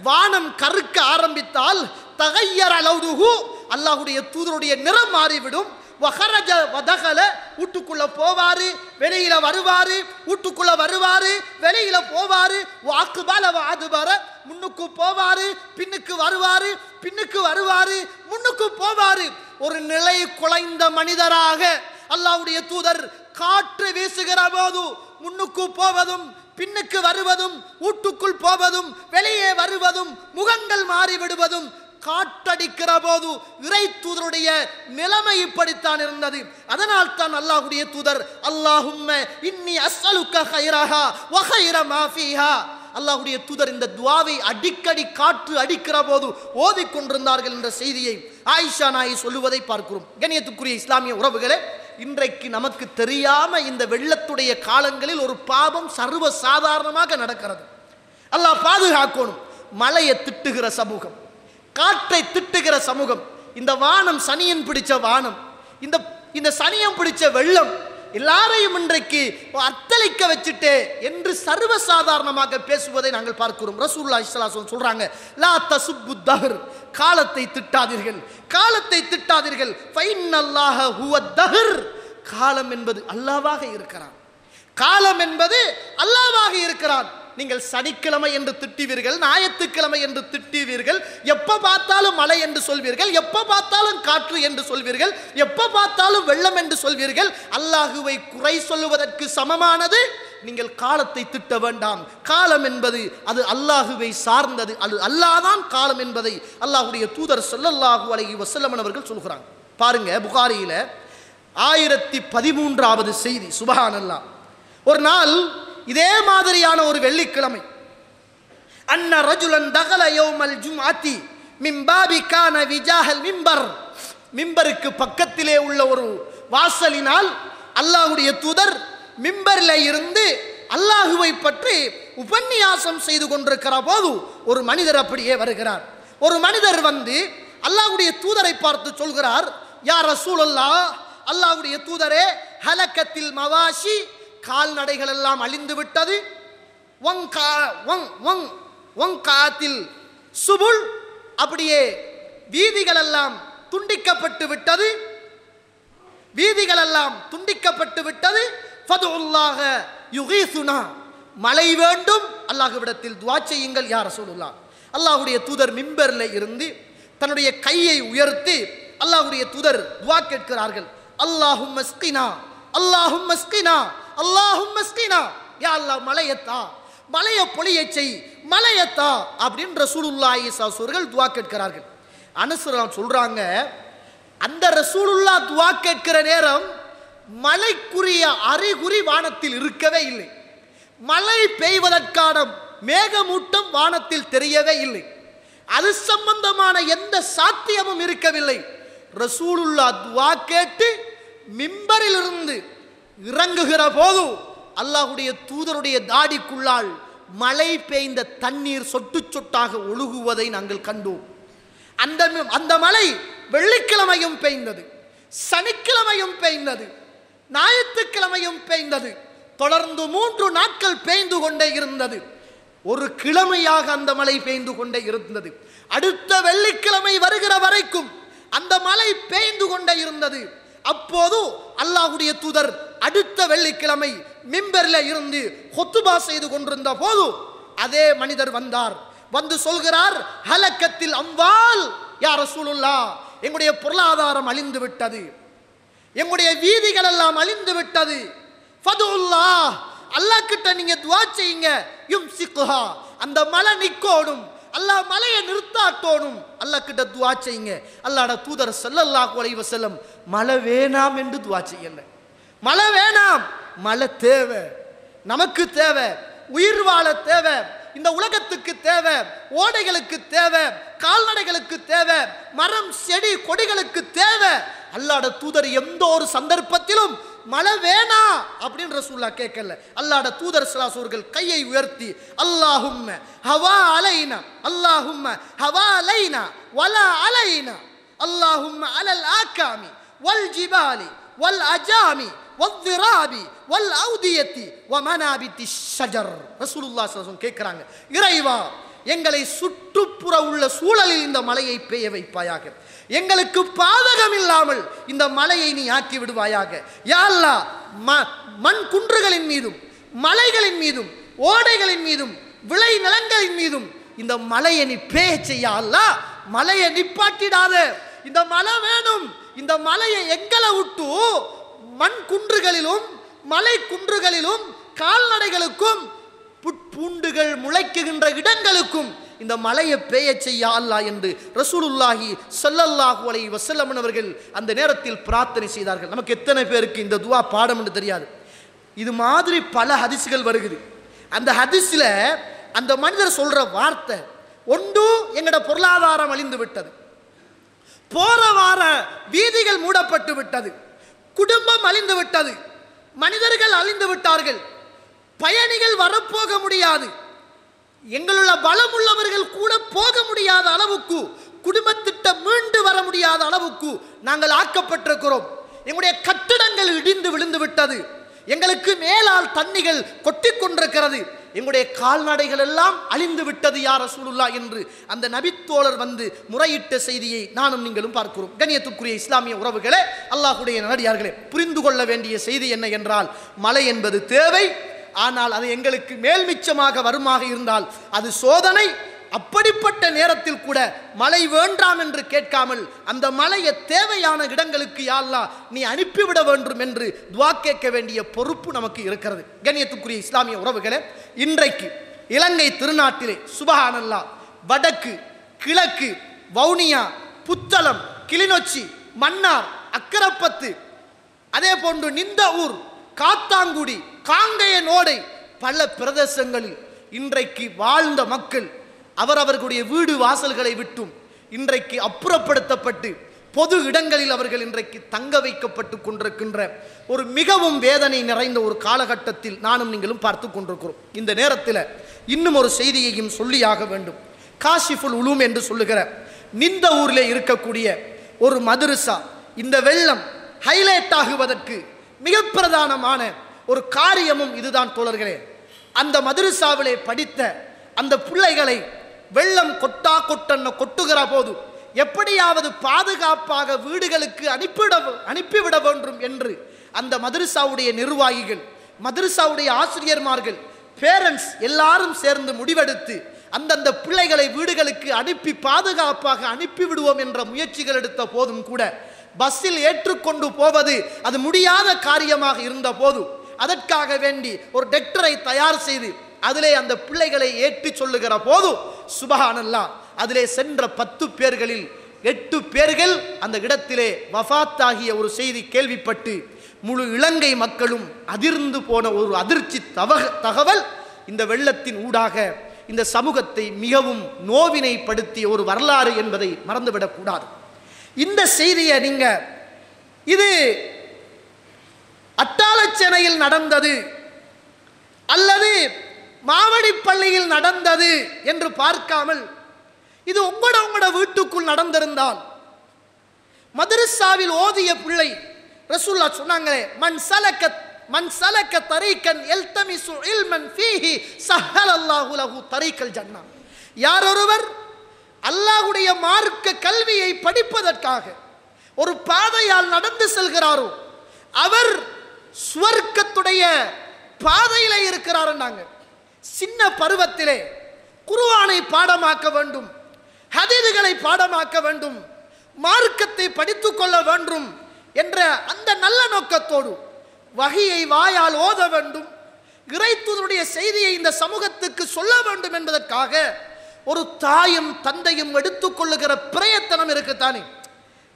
வானம் கருக்க ஆரம்பித்தால் தகையர லௌதுஹு, அல்லாஹ்வுடைய தூதருடைய நிறம் மாறிவிடும். வஹரஜ வதகல, வீட்டுக்குள்ள போவாரு வெளியில வருவாரு, வீட்டுக்குள்ள வருவாரு வெளியில போவாரு. வாக்குபால வாதுபர, முன்னுக்கு போவாரு பின்னுக்கு வருவாரு, பின்னுக்கு வருவாரு முன்னுக்கு போவாரு. ஒரு நிலை குலைந்த மனிதராக அல்லாஹ்வுடைய தூதர் காற்று வீசுகிற போது முன்னுக்கு போவதும் பின்னுக்கு வருவதும், வீட்டுக்குள் போவதும் வெளியே வருவதும், முகங்கள் மாறி விடுவதும், காற்றடிக்கிற போது இறை தூதருடைய நிலைமை இப்படித்தான் இருந்தது. அதனால் தான் அல்லாஹ்வுடைய தூதர் அல்லாஹும்ம இன்னி அஸ்அலுக கைரஹா வ கைர மா ஃபீஹா, அல்லாஹ்வுடைய தூதர் இந்த துஆவை அடிக்கடி காற்று அடிக்கிற போது ஓதிக்கொண்டிருந்தார்கள் என்ற செய்தியை ஆயிஷா நாயி சொல்லுவதை பார்க்கிறோம். கண்ணியத்துக்குரிய இஸ்லாமிய உறவுகளே, இன்றைக்கு நமக்கு தெரியாம இந்த வெள்ளத்துடைய காலங்களில் ஒரு பாவம் சர்வ சாதாரணமாக நடக்கிறது. அல்லாஹ் பாதுகாக்கணும். மலையை திட்டுகிற சமூகம், காற்றை திட்டுகிற சமூகம், இந்த வானம் சனியன் பிடிச்ச வானம், இந்த சனியம் பிடிச்ச வெள்ளம் எல்லாரையும் இன்றைக்கு அத்தளிக்க வச்சுட்டே என்று சர்வசாதாரணமாக பேசுவதை நாங்கள் பார்க்கிறோம். ரசூலுல்லாஹி ஸல்லல்லாஹு அலைஹி வஸல்லம் சொல்றாங்க, லா தசுப்பு தஹர், காலத்தை திட்டாதீர்கள், காலத்தை திட்டாதீர்கள். ஃபைன்னல்லாஹ ஹுவத் தஹர், காலம் என்பது அல்லாஹ்வாக இருக்கிறான், காலம் என்பது அல்லாஹ்வாக இருக்கிறான். நீங்கள் சனிக்கிழமை என்று திட்டுவீர்கள், ஞாயிற்றுக்கிழமை என்று திட்டுவீர்கள், எப்ப பார்த்தாலும் மழை என்று சொல்வீர்கள், எப்ப பார்த்தாலும் காற்று என்று சொல்வீர்கள், எப்ப பார்த்தாலும் வெள்ளம் என்று சொல்வீர்கள். அல்லாஹுவை குறை சொல்லுவதற்கு சமமானது நீங்கள் காலத்தை திட்ட வேண்டாம். காலம் என்பது அது அல்லாஹுவை சார்ந்தது, அது அல்லாஹ்தான் காலம் என்பதை அல்லாஹ்வுடைய தூதர் ஸல்லல்லாஹு அலைஹி வஸல்லம் அவர்கள் சொல்கிறாங்க. பாருங்க, புகாரியில 1013வது செய்தி. சுப்ஹானல்லாஹ். ஒரு நாள் இதே மாதிரியான ஒரு வெள்ளிக்கிழமை, அன்ன ரஜுலன் தகல யௌமல் ஜும்அத்தி மின் பாபி கான விஜாஹல் மிம்பர், மிம்பருக்கு பக்கத்திலே உள்ள ஒரு வாசலினால் அல்லாஹ்வுடைய தூதர் மிம்பரில் இருந்து அல்லாஹுவை பற்றி உபன்யாசம் செய்து கொண்டிருக்கிற போது ஒரு மனிதர் அப்படியே வருகிறார். ஒரு மனிதர் வந்து அல்லாஹ்வுடைய தூதரை பார்த்து சொல்கிறார், யா ரசூலல்லாஹ், அல்லாஹ்வுடைய தூதரே, ஹலக்கத்தில் மவாஷி, கால்நடைகள் எல்லாம் அழிந்து விட்டது. வங்காத்தில் சுபுல், அப்படியே வீதிகள் எல்லாம் துண்டிக்கப்பட்டு விட்டது, வீதிகள் எல்லாம் துண்டிக்கப்பட்டு விட்டது. ஃபதுல்லாஹ யுகீசுனா, மழை வேண்டும், அல்லாஹ்விடத்தில் துஆ செய்யுங்கள் யா ரசூலுல்லாஹ். அல்லாஹ்வுடைய தூதர் மிம்பர்ல இருந்து தன்னுடைய கையை உயர்த்தி அல்லாஹ்வுடைய தூதர் துஆ கேட்கிறார்கள். அல்லாஹும்ம ஸ்கினா, அல்லாஹும்ம ஸ்கினா, அல்லாஹும்ம ஸ்கினா, யா அல்லாஹ் மலையத்தா, மலைய பொழியை செய், மலையத்தா அப்படின்னு ரசூலுல்லாஹி ஸல்லல்லாஹு அலைஹி வஸல்லம் துஆ கேட்கிறார்கள். அனஸ் சொல்றாங்க, அந்த ரசூலுல்லாஹ் துஆ கேட்கிற நேரம் மழைக்குரிய அறிகுறி வானத்தில் இருக்கவே இல்லை. மழை பெய்வதற்கான மேகமூட்டம் வானத்தில் தெரியவே இல்லை. அது சம்பந்தமான எந்த சாத்தியமும் இருக்கவில்லை. ரசூலுல்லாஹ் துஆ கேட்டு மிம்பரிலிருந்து இறங்குகிற போது அல்லாஹ்வுடைய தூதருடைய தாடிக்குள்ளால் மழை பெய்ந்த தண்ணீர் சொட்டு சொட்டாக ஒழுகுவதை நாங்கள் கண்டோம். அந்த மழை வெள்ளிக்கிழமையும் பெய்ந்தது, சனிக்கிழமையும் பெய்ந்தது, ஞாயிற்றுக்கிழமையும் பெய்ந்தது. தொடர்ந்து 3 நாட்கள் பெய்து கொண்டே இருந்தது. ஒரு கிழமையாக அந்த மழை பெய்து கொண்டே இருந்தது. அடுத்த வெள்ளிக்கிழமை வருகிற வரைக்கும் அந்த மழை பெய்து கொண்டே இருந்தது. அப்போது அல்லாஹ்வுடைய தூதர் அடுத்த வெள்ளிக்கிழமை மிம்பரில் இருந்து ஹுத்பா செய்து கொண்டிருந்த போது அதே மனிதர் வந்தார். வந்து சொல்கிறார், ஹலக்கத்தில் அம்வால் யா ரசூலுல்லாஹ், எங்களுடைய பொருளாதாரம் அழிந்து விட்டது, எங்களுடைய வீதிகள் எல்லாம் அழிந்து விட்டது. ஃபதுல்லாஹ், அல்லாஹ் கிட்ட நீங்க துஆ செய்யுங்க. யும்சிக்குஹா, அந்த மழை நிக்கோணும், அல்லாஹ் மழையை நிறுத்தாட்டோணும். அல்லாஹ் கிட்ட துஆ செய்யுங்க. அல்லாஹ்வுடைய தூதர் ஸல்லல்லாஹு அலைஹி வஸல்லம் மழை வேணாம் என்று துஆ செய்யல. மழை வேணாம், மழை தேவை, நமக்கு தேவை, உயிர் வாழ தேவை, இந்த உலகத்துக்கு தேவை, ஓடைகளுக்கு தேவை, கால்நடைகளுக்கு தேவை, மரம் செடி கொடிகளுக்கு தேவை. அல்லாஹ்வுடைய தூதர் எந்த ஒரு சந்தர்ப்பத்திலும் மழை வேணா அப்படின்னு ரசூலுல்லாஹ் கேட்கல. அல்லாஹ்வுடைய தூதர் ஸல்லல்லாஹு அலைஹி வஸல்லம் கையை உயர்த்தி அல்லாஹும்ம ஹவா அலைனா, அல்லாஹும்ம ஹவா அலைனா வலா அலைனா, அல்லாஹும்ம அலல் ஆகாமி வல் ஜிபாலி வல் அஜாமி வல்திராபி வல் அவுதியத்தி வமனாபித்தி ஷஜர். ரசூலுல்லாஹ் ஸல்லல்லாஹு அலைஹி வஸல்லம் கேட்கிறாங்க, இறைவா, எங்களை சுற்றுப்புற உள்ள சூழலில் இந்த மலையை பெய்ய வைப்பாயாக, எங்களுக்கு பாதகம் இல்லாமல் இந்த மலையை நீ ஆக்கி விடுவாயாக. யா அல்லாஹ், மண் குன்றுகளின் மீதும் மலைகளின் மீதும் ஓடைகளின் மீதும் விளை நிலங்களின் மீதும் இந்த மலையை நீ பெய்ய செய்ய. அல்லாஹ், மலையை நிப்பாட்டிடாத, இந்த மலை வேணும். இந்த மலையை எங்களை விட்டு மண் குன்றுகளிலும் மலை குன்றுகளிலும் கால்நடைகளுக்கும் புட்பூண்டுகள் முளைக்குகின்ற இடங்களுக்கும் இந்த மலையை பெய்ய செய்ய அல்லாஹ் என்று ரசூலுல்லாஹி ஸல்லல்லாஹு அலைஹி வஸல்லம் அவர்கள் அந்த நேரத்தில் பிரார்த்தனை செய்தார்கள். நமக்கு எத்தனை பேருக்கு இந்த துஆ பாடம் என்று தெரியாது. இது மாதிரி பல ஹதீஸ்கள் வருகிறது. அந்த ஹதீஸ்ல அந்த மனிதர் சொல்ற வார்த்தை, ஒன்று எங்கட பொருளாதாரம் அழிந்து விட்டது, போற வார வீதிகள் மூடப்பட்டு விட்டது, குடும்பம் அழிந்து விட்டது, மனிதர்கள் அழிந்து விட்டார்கள், பயணிகள் வரப்போக முடியாது, எங்களுள்ள பலம் உள்ளவர்கள் கூட போக முடியாத அளவுக்கு, குடும்பத்திட்ட மீண்டு வர முடியாத அளவுக்கு நாங்கள் ஆக்கப்பட்டிருக்கிறோம். எங்களுடைய கட்டிடங்கள் இடிந்து விழுந்து விட்டது, எங்களுக்கு மேலால் தண்ணிகள் கொட்டிக் கொண்டிருக்கிறது, எங்களுடைய கால்நடைகள் எல்லாம் அழிந்து விட்டது யா ரசூலுல்லாஹ் என்று அந்த நபித்தோழர் வந்து முறையிட்ட செய்தியை நானும் நீங்களும் பார்க்கிறோம். கண்ணியத்துக்குரிய இஸ்லாமிய உறவுகளே, அல்லாஹ்வுடைய நல்லடியார்களே, புரிந்து கொள்ள வேண்டிய செய்தி என்ன என்றால், மழை என்பது தேவை. ஆனால் அது எங்களுக்கு மேல் மிச்சமாக வருமாக இருந்தால் அது சோதனை. அப்படிப்பட்ட நேரத்தில் கூட மழை வேண்டாம் என்று கேட்காமல் அந்த மழையை தேவையான இடங்களுக்கு யா அல்லாஹ் நீ அனுப்பிவிட வேண்டும் என்று துஆ கேட்க வேண்டிய பொறுப்பு நமக்கு இருக்கிறது. கண்ணியத்துக்குரிய இஸ்லாமிய உறவுகளே, இன்றைக்கு இலங்கை திருநாட்டிலே சுபஹானல்லாஹ், வடக்கு, கிழக்கு, வவுனியா, புத்தளம், கிளிநொச்சி, மன்னார், அக்கரப்பத்து, அதே போன்று நிந்தவூர், காத்தாங்குடி, காங்கேயனோடை, பல பிரதேசங்களில் இன்றைக்கு வாழ்ந்த மக்கள் அவரவர்களுடைய வீடு வாசல்களை விட்டும் இன்றைக்கு அப்புறப்படுத்தப்பட்டு பொது இடங்களில் அவர்கள் இன்றைக்கு தங்க வைக்கப்பட்டு கொண்டிருக்கின்ற ஒரு மிகவும் வேதனை நிறைந்த ஒரு காலகட்டத்தில் நானும் நீங்களும் பார்த்து கொண்டிருக்கிறோம். இந்த நேரத்தில் இன்னும் ஒரு செய்தியையும் சொல்லியாக வேண்டும். காஷிஃபுல் உலூம் என்று சொல்லுகிற நிந்த ஊரில் இருக்கக்கூடிய ஒரு மதரசா, இந்த வெள்ளம் ஹைலைட் ஆகுவதற்கு மிக பிரதானமான ஒரு காரியமும் இதுதான் தோழர்களே. அந்த மதரசாவிலே படித்த அந்த பிள்ளைகளை வெள்ளம் கொட்டுகிற போது எப்படியாவது பாதுகாப்பாக வீடுகளுக்கு அனுப்பிவிட வேண்டும் என்று அந்த மதரசாவுடைய நிர்வாகிகள், மதரசாவுடைய ஆசிரியர்மார்கள், பேரண்ட்ஸ் எல்லாரும் சேர்ந்து முடிவெடுத்து அந்தந்த பிள்ளைகளை வீடுகளுக்கு அனுப்பி பாதுகாப்பாக அனுப்பிவிடுவோம் என்ற முயற்சிகள் எடுத்த போதும் கூட பஸ்ஸில் ஏற்றுக்கொண்டு போவது அது முடியாத காரியமாக இருந்த போது அதற்காக வேண்டி ஒரு டெக்டரை தயார் செய்து அதிலே அந்த பிள்ளைகளை ஏற்றி சொல்லுகிற போது சுபஹானல்லாஹ், அதிலே சென்ற 10 பேர்களில் 8 பேர்கள் அந்த இடத்திலே வஃபாத்தாகிய ஒரு செய்தி கேள்விப்பட்டு முழு இலங்கை மக்களும் அதிர்ந்து போன ஒரு அதிர்ச்சி தகவல் இந்த வெள்ளத்தின் ஊடாக இந்த சமூகத்தை மிகவும் நோவினைப்படுத்திய ஒரு வரலாறு என்பதை மறந்துவிடக்கூடாது. இந்த செய்தியை நீங்க இது அட்டாளச்சேனையில் நடந்தது அல்லது மாவடிப்பள்ளியில் நடந்தது என்று பார்க்காமல் இது உங்களோட வீட்டுக்குள் நடந்திருந்தால், மதரசாவில் ஓதிய பிள்ளை ரசூலுல்லாஹ் சொன்னாங்களே, மன் சலக தரீகன் யல்தமிசு இல்மன் ஃபீஹி ஸஹலல்லாஹு லஹு தரீகல் ஜன்னah. யார் ஒருவர் அல்லாஹ்வுடைய மார்க்க கல்வியை படிப்பதற்காக ஒரு பாதையால் நடந்து செல்கிறாரோ அவர் சுவர்க்கத்துடைய பாதையிலே இருக்கிறார்னாங்க. சின்ன பருவத்திலே குர்ஆனை பாடமாக்க வேண்டும், ஹதீதுகளை பாடமாக்க வேண்டும், மார்க்கத்தை படித்துக் கொள்ள வேண்டும் என்ற அந்த நல்ல நோக்கத்தோடு வஹியை வாயால் ஓத வேண்டும், இறைத்தூதருடைய செய்தியை இந்த சமூகத்துக்கு சொல்ல வேண்டும் என்பதற்காக ஒரு தாயும் தந்தையும் எடுத்துக்கொள்ளுகிற பிரயத்தனம் இருக்குத்தானே.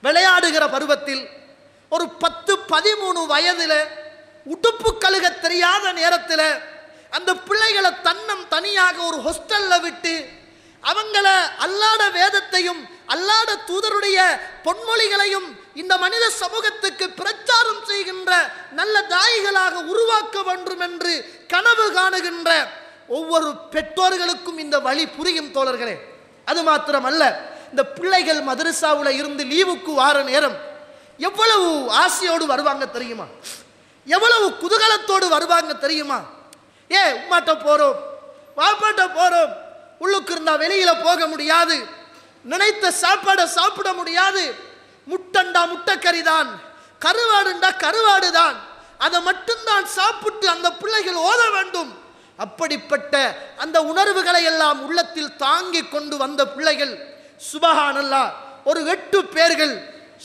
விளையாடுகிற பருவத்தில் ஒரு 10-13 வயதில் உடுப்பு கழுக தெரியாத நேரத்தில் அந்த பிள்ளைகளை தனியாக ஒரு ஹாஸ்டல்ல விட்டு அவங்கள அல்லாஹ்வுடைய வேதத்தையும் அல்லாஹ்வுடைய தூதருடைய பொன்மொழிகளையும் இந்த மனித சமூகத்துக்கு பிரச்சாரம் செய்கின்ற நல்ல தாயிகளாக உருவாக்க வேண்டும் என்று கனவு காணுகின்ற ஒவ்வொரு பெற்றோர்களுக்கும் இந்த வழி புரியும் தோழர்களே. அது மாத்திரமல்ல, இந்த பிள்ளைகள் மதரசாவுல இருந்து லீவுக்கு வார நேரம் எவ்வளவு ஆசையோடு வருவாங்க தெரியுமா? எவ்வளவு குதூகலத்தோடு வருவாங்க தெரியுமா? உம்மாட்ட போறோம், வாப்பாட்ட போறோம், உள்ளுக்கு இருந்தா வெளியில போக முடியாது, நினைத்த சாப்பாடை சாப்பிட முடியாது, முட்டண்டா முட்டைக்கறி தான், கருவாடுண்டா கருவாடு தான், அதை மட்டும்தான் சாப்பிட்டு அந்த பிள்ளைகள் ஓத வேண்டும். அப்படிப்பட்ட அந்த உணர்வுகளை எல்லாம் உள்ளத்தில் தாங்கி கொண்டு வந்த பிள்ளைகள் சுபஹானல்லாஹ் ஒரு 8 பேர்கள்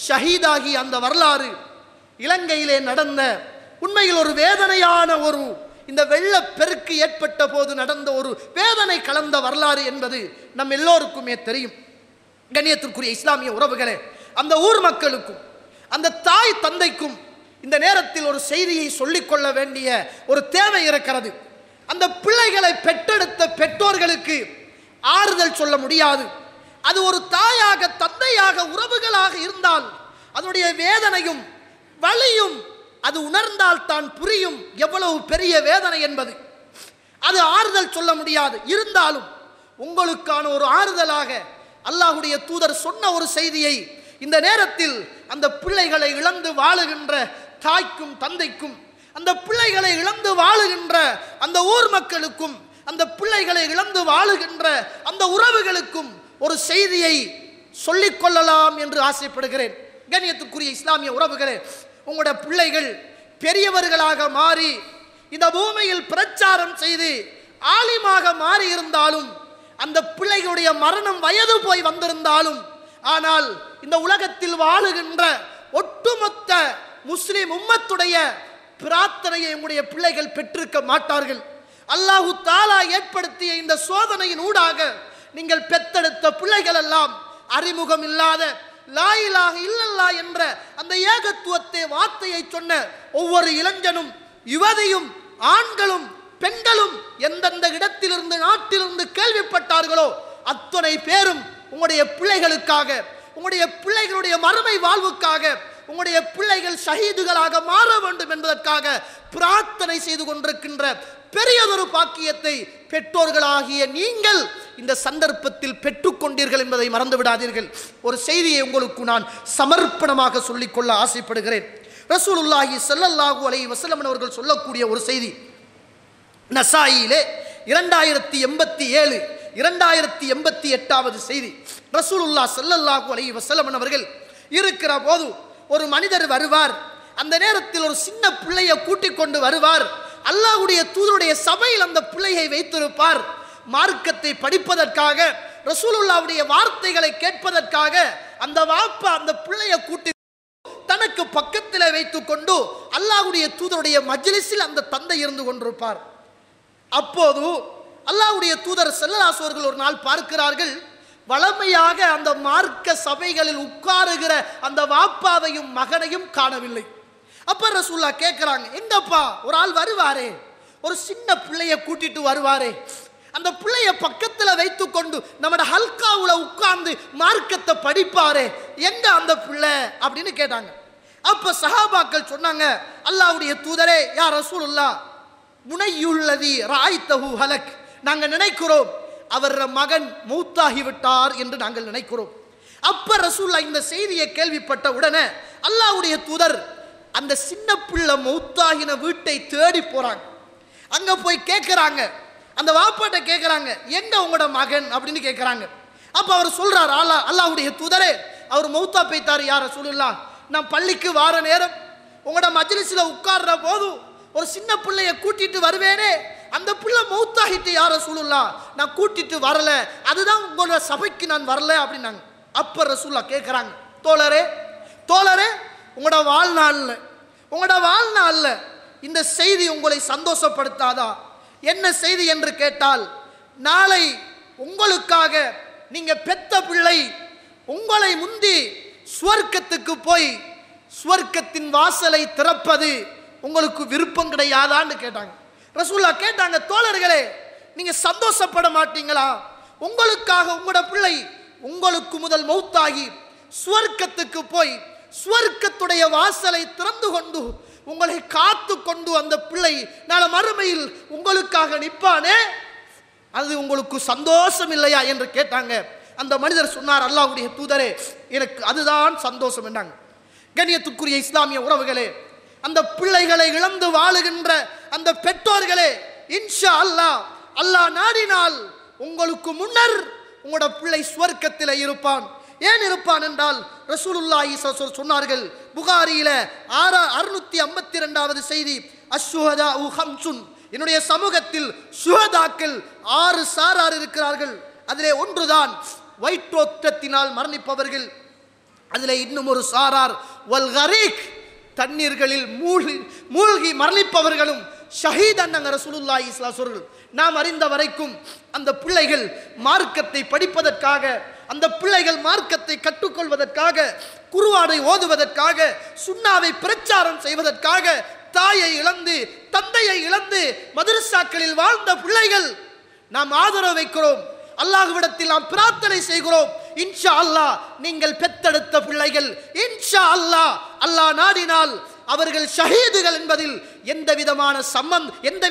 ஷஹீதாகி அந்த வரலாறு இலங்கையிலே நடந்த உண்மையில் ஒரு வேதனையான ஒரு இந்த வெள்ளப்பெருக்கு ஏற்பட்ட போது நடந்த ஒரு வேதனை கலந்த வரலாறு என்பது நம் எல்லோருக்குமே தெரியும். கண்ணியத்திற்குரிய இஸ்லாமிய உறவுகளே, அந்த ஊர் மக்களுக்கும் அந்த தாய் தந்தைக்கும் இந்த நேரத்தில் ஒரு செய்தியை சொல்லிக்கொள்ள வேண்டிய ஒரு தேவை இருக்கிறது. அந்த பிள்ளைகளை பெற்றெடுத்த பெற்றோர்களுக்கு ஆறுதல் சொல்ல முடியாது. அது ஒரு தாயாக தந்தையாக உறவுகளாக இருந்தால் அதனுடைய வேதனையும் வலியும் அது உணர்ந்தால் தான் புரியும் எவ்வளவு பெரிய வேதனை என்பது. அது ஆறுதல் சொல்ல முடியாது. இருந்தாலும் உங்களுக்கான ஒரு ஆறுதலாக அல்லாஹ்வுடைய தூதர் சொன்ன ஒரு செய்தியை இந்த நேரத்தில் அந்த பிள்ளைகளை இழந்து வாழுகின்ற தாய்க்கும் தந்தைக்கும், அந்த பிள்ளைகளை இழந்து வாழுகின்ற அந்த ஊர் மக்களுக்கும், அந்த பிள்ளைகளை இழந்து வாழுகின்ற அந்த உறவுகளுக்கும் ஒரு செய்தியை சொல்லிக்கொள்ளலாம் என்று ஆசைப்படுகிறேன். கண்ணியத்துக்குரிய இஸ்லாமிய உறவுகளே, உங்களுடைய பிள்ளைகள் பெரியவர்களாக மாறி இந்த பூமியில் பிரச்சாரம் செய்து ஆலிமாக மாறி இருந்தாலும், அந்த பிள்ளைகளுடைய மரணம் வயது போய் வந்திருந்தாலும், ஆனால் இந்த உலகத்தில் வாழுகின்ற ஒட்டுமொத்த முஸ்லிம் உம்மத்துடைய பிரார்த்தனையை உங்களுடைய பிள்ளைகள் பெற்றிருக்க மாட்டார்கள். அல்லாஹு தாலா ஏற்படுத்திய இந்த சோதனையின் ஊடாக நீங்கள் பெத்தெடுத்த பிள்ளைகள் எல்லாம் அறிமுகம் இல்லாத லா இலாஹ இல்லல்லாஹ் என்ற அந்த ஏகத்துவத்தை வார்த்தையை சொன்ன ஒவ்வொரு இளைஞனும் யுவதியும் ஆண்களும் பெண்களும் எந்தெந்த இடத்திலிருந்து நாட்டிலிருந்து கேள்விப்பட்டார்களோ அத்தனை பேரும் உங்களுடைய பிள்ளைகளுக்காக, உங்களுடைய பிள்ளைகளுடைய மறுமை வாழ்வுக்காக, உங்களுடைய பிள்ளைகள் ஷஹீதுகளாக மாற வேண்டும் என்பதற்காக பிரார்த்தனை செய்து கொண்டிருக்கின்ற பெரியதொரு பாக்கியத்தை பெற்றோர்களாகிய நீங்கள் இந்த சந்தர்ப்பத்தில் பெற்றுக்கொண்டீர்கள் என்பதை மறந்து விடாதீர்கள். ஒரு செய்தியை உங்களுக்கு நான் சமர்ப்பணமாக சொல்லிக்கொள்ள ஆசைப்படுகிறேன். ரசூலுல்லாஹி ஸல்லல்லாஹு அலைஹி வஸல்லம் அவர்கள் சொல்லக்கூடிய ஒரு செய்தி நசாயிலே 2087 2088வது செய்தி. ரசூலுல்லாஹ் ஸல்லல்லாஹு அலைஹி வஸல்லம் அவர்கள் இருக்கிற போது ஒரு மனிதர் வருவார். அந்த நேரத்தில் ஒரு சின்ன பிள்ளையை கூட்டிக் கொண்டு வருவார். அல்லாஹ்வுடைய தூதருடைய சபையில் அந்த பிள்ளையை வைத்திருப்பார். மார்க்கத்தை படிப்பதற்காக, ரசூலுல்லாஹ்வுடைய வார்த்தைகளை கேட்பதற்காக அந்த வாப்பா அந்த பிள்ளையை கூட்டி தனக்கு பக்கத்தில் வைத்துக் கொண்டு அல்லாஹ்வுடைய தூதருடைய மஜ்லிஸில் அந்த தந்தை இருந்து கொண்டிருப்பார். அப்போது அல்லாஹ்வுடைய தூதர் ஸல்லல்லாஹு அலைஹி வஸல்லம் ஒரு நாள் பார்க்கிறார்கள், வளமையாக அந்த மார்க்க சபைகளில் உட்காருகிற அந்த வாப்பாவையும் மகனையும் காணவில்லை. அப்ப ரசூலுல்லாஹ் கேட்கிறாங்க, எங்கப்பா ஒரு ஆள் வருவாரே, ஒரு சின்ன பிள்ளைய கூட்டிட்டு வருவாரே, அந்த பிள்ளைய பக்கத்தில் வைத்து கொண்டு நம்மட ஹல்காவுல உட்கார்ந்து மார்க்கத்தை படிப்பாரே, எங்க அந்த பிள்ளை அப்படின்னு கேட்டாங்க. அப்ப சஹாபாக்கள் சொன்னாங்க, அல்லாஹ்வுடைய தூதரே, யா ரசூலுல்லாஹ், முனையுள்ளதி ராய்தஹு ஹலக், நாங்க நினைக்கிறோம் அவர் மகன் மௌத்தாகி விட்டார் என்று நாங்கள் நினைக்கிறோம். அப்ப ரசூலுல்லாஹ் இந்த செய்தியை கேள்விப்பட்ட உடனே அல்லாஹ்வுடைய தூதர் அந்த சின்ன பிள்ளை மௌத்தாகின வீட்டை தேடி போறாங்க. அங்க போய் கேட்கிறாங்க, அந்த வாப்பாட்ட கேட்கிறாங்க, எங்க உங்களோட மகன் அப்படின்னு கேட்கிறாங்க. அப்ப அவர் சொல்றார், அல்லாஹ்வுடைய தூதரே, அவர் மௌத்தா போய்த்தாரு யா ரசூலுல்லாஹ், நான் பள்ளிக்கு வார நேரம் உங்களோட மஜ்லிஸ்ல உட்கார்ற போது ஒரு சின்ன பிள்ளைய கூட்டிட்டு வருவேனே, அந்த பிள்ளை மௌத்தாகிட்டு யா ரசூலுல்லாஹ், நான் கூட்டிட்டு வரல, அதுதான் உங்களோட சபைக்கு நான் வரல அப்படின்னாங்க. அப்ப ரசூலுல்லாஹ் கேட்கிறாங்க, தோழரே, உங்களோட வாழ்நாள்ல இந்த செய்தி உங்களை சந்தோஷப்படுத்தாதா? என்ன செய்தி என்று கேட்டால், நாளை உங்களுக்காக நீங்க பெத்த பிள்ளை உங்களை முந்தி சுவர்க்கத்துக்கு போய் சுவர்க்கத்தின் வாசலை திறப்பது உங்களுக்கு விருப்பம் கிடையாதான்னு கேட்டாங்க. ரசூலுல்லாஹ் கேட்டாங்க, தோழர்களே, நீங்க சந்தோஷப்பட மாட்டீங்களா? உங்களுக்காக உங்களோட பிள்ளை உங்களுக்கு முதல் மௌத்தாகி சுவர்க்கத்துக்கு போய் சுவர்க்கத்துடைய வாசலை திறந்து கொண்டு உங்களை காத்து கொண்டு அந்த பிள்ளை நாளை மறுமையில் உங்களுக்காக நிற்பானே, அது உங்களுக்கு சந்தோஷம் இல்லையா என்று கேட்டாங்க. அந்த மனிதர் சொன்னார், அல்லாஹ்வுடைய தூதரே, எனக்கு அதுதான் சந்தோஷம் என்றாங்க. கண்ணியத்துக்குரிய இஸ்லாமிய உறவுகளே, அந்த பிள்ளைகளை இழந்து வாழுகின்ற அந்த பெற்றோர்களே, இன்ஷா அல்லாஹ், அல்லாஹ் நாடினால் உங்களுக்கு முன்னர் உங்களோட பிள்ளை சுவர்க்கத்தில் இருப்பான். ஏன் இருப்பான் என்றால் ரசூலுல்லாஹி ஸல்லல்லாஹு அலைஹி சொன்னார்கள், புகாரியில 652வது செய்தி, அஷ்ஹுஹதாஉ ஹம்சுன், என்னுடைய சமூகத்தில் சுஹதாக்கள் 6 சாரார் இருக்கிறார்கள். அதிலே ஒன்றுதான் வயிற்றோட்டத்தினால் மரணிப்பவர்கள். அதிலே இன்னும் ஒரு சாரார் வல் கரீக், தண்ணீர்களில் மூழ்கி மரணிப்பவர்களும் ஷஹீத் அண்ணங்க ரசூலுல்லாஹி ஸல்லல்லாஹு அலைஹி வஸல்லம். நாம் அறிந்த வரைக்கும் அந்த பிள்ளைகள் மார்க்கத்தை படிப்பதற்காக, அந்த பிள்ளைகள் மார்க்கத்தை கற்றுக்கொள்வதற்காக, குர்ஆனை ஓதுவதற்காக, சுன்னாவை பிரச்சாரம் செய்வதற்காக தாயை இழந்து தந்தையை இழந்து மதரசாக்களில் வாழ்ந்த பிள்ளைகள். நாம் ஆதரவு வைக்கிறோம், அல்லாஹ்விடத்தில் நாம் பிரார்த்தனை செய்கிறோம். இன்ஷா அல்லாஹ் நீங்கள் பெத்தெடுத்த பிள்ளைகள் இன்ஷா அல்லாஹ், அல்லாஹ் நாடினால் அவர்கள் ஷஹீதுகள் என்பதில் எந்த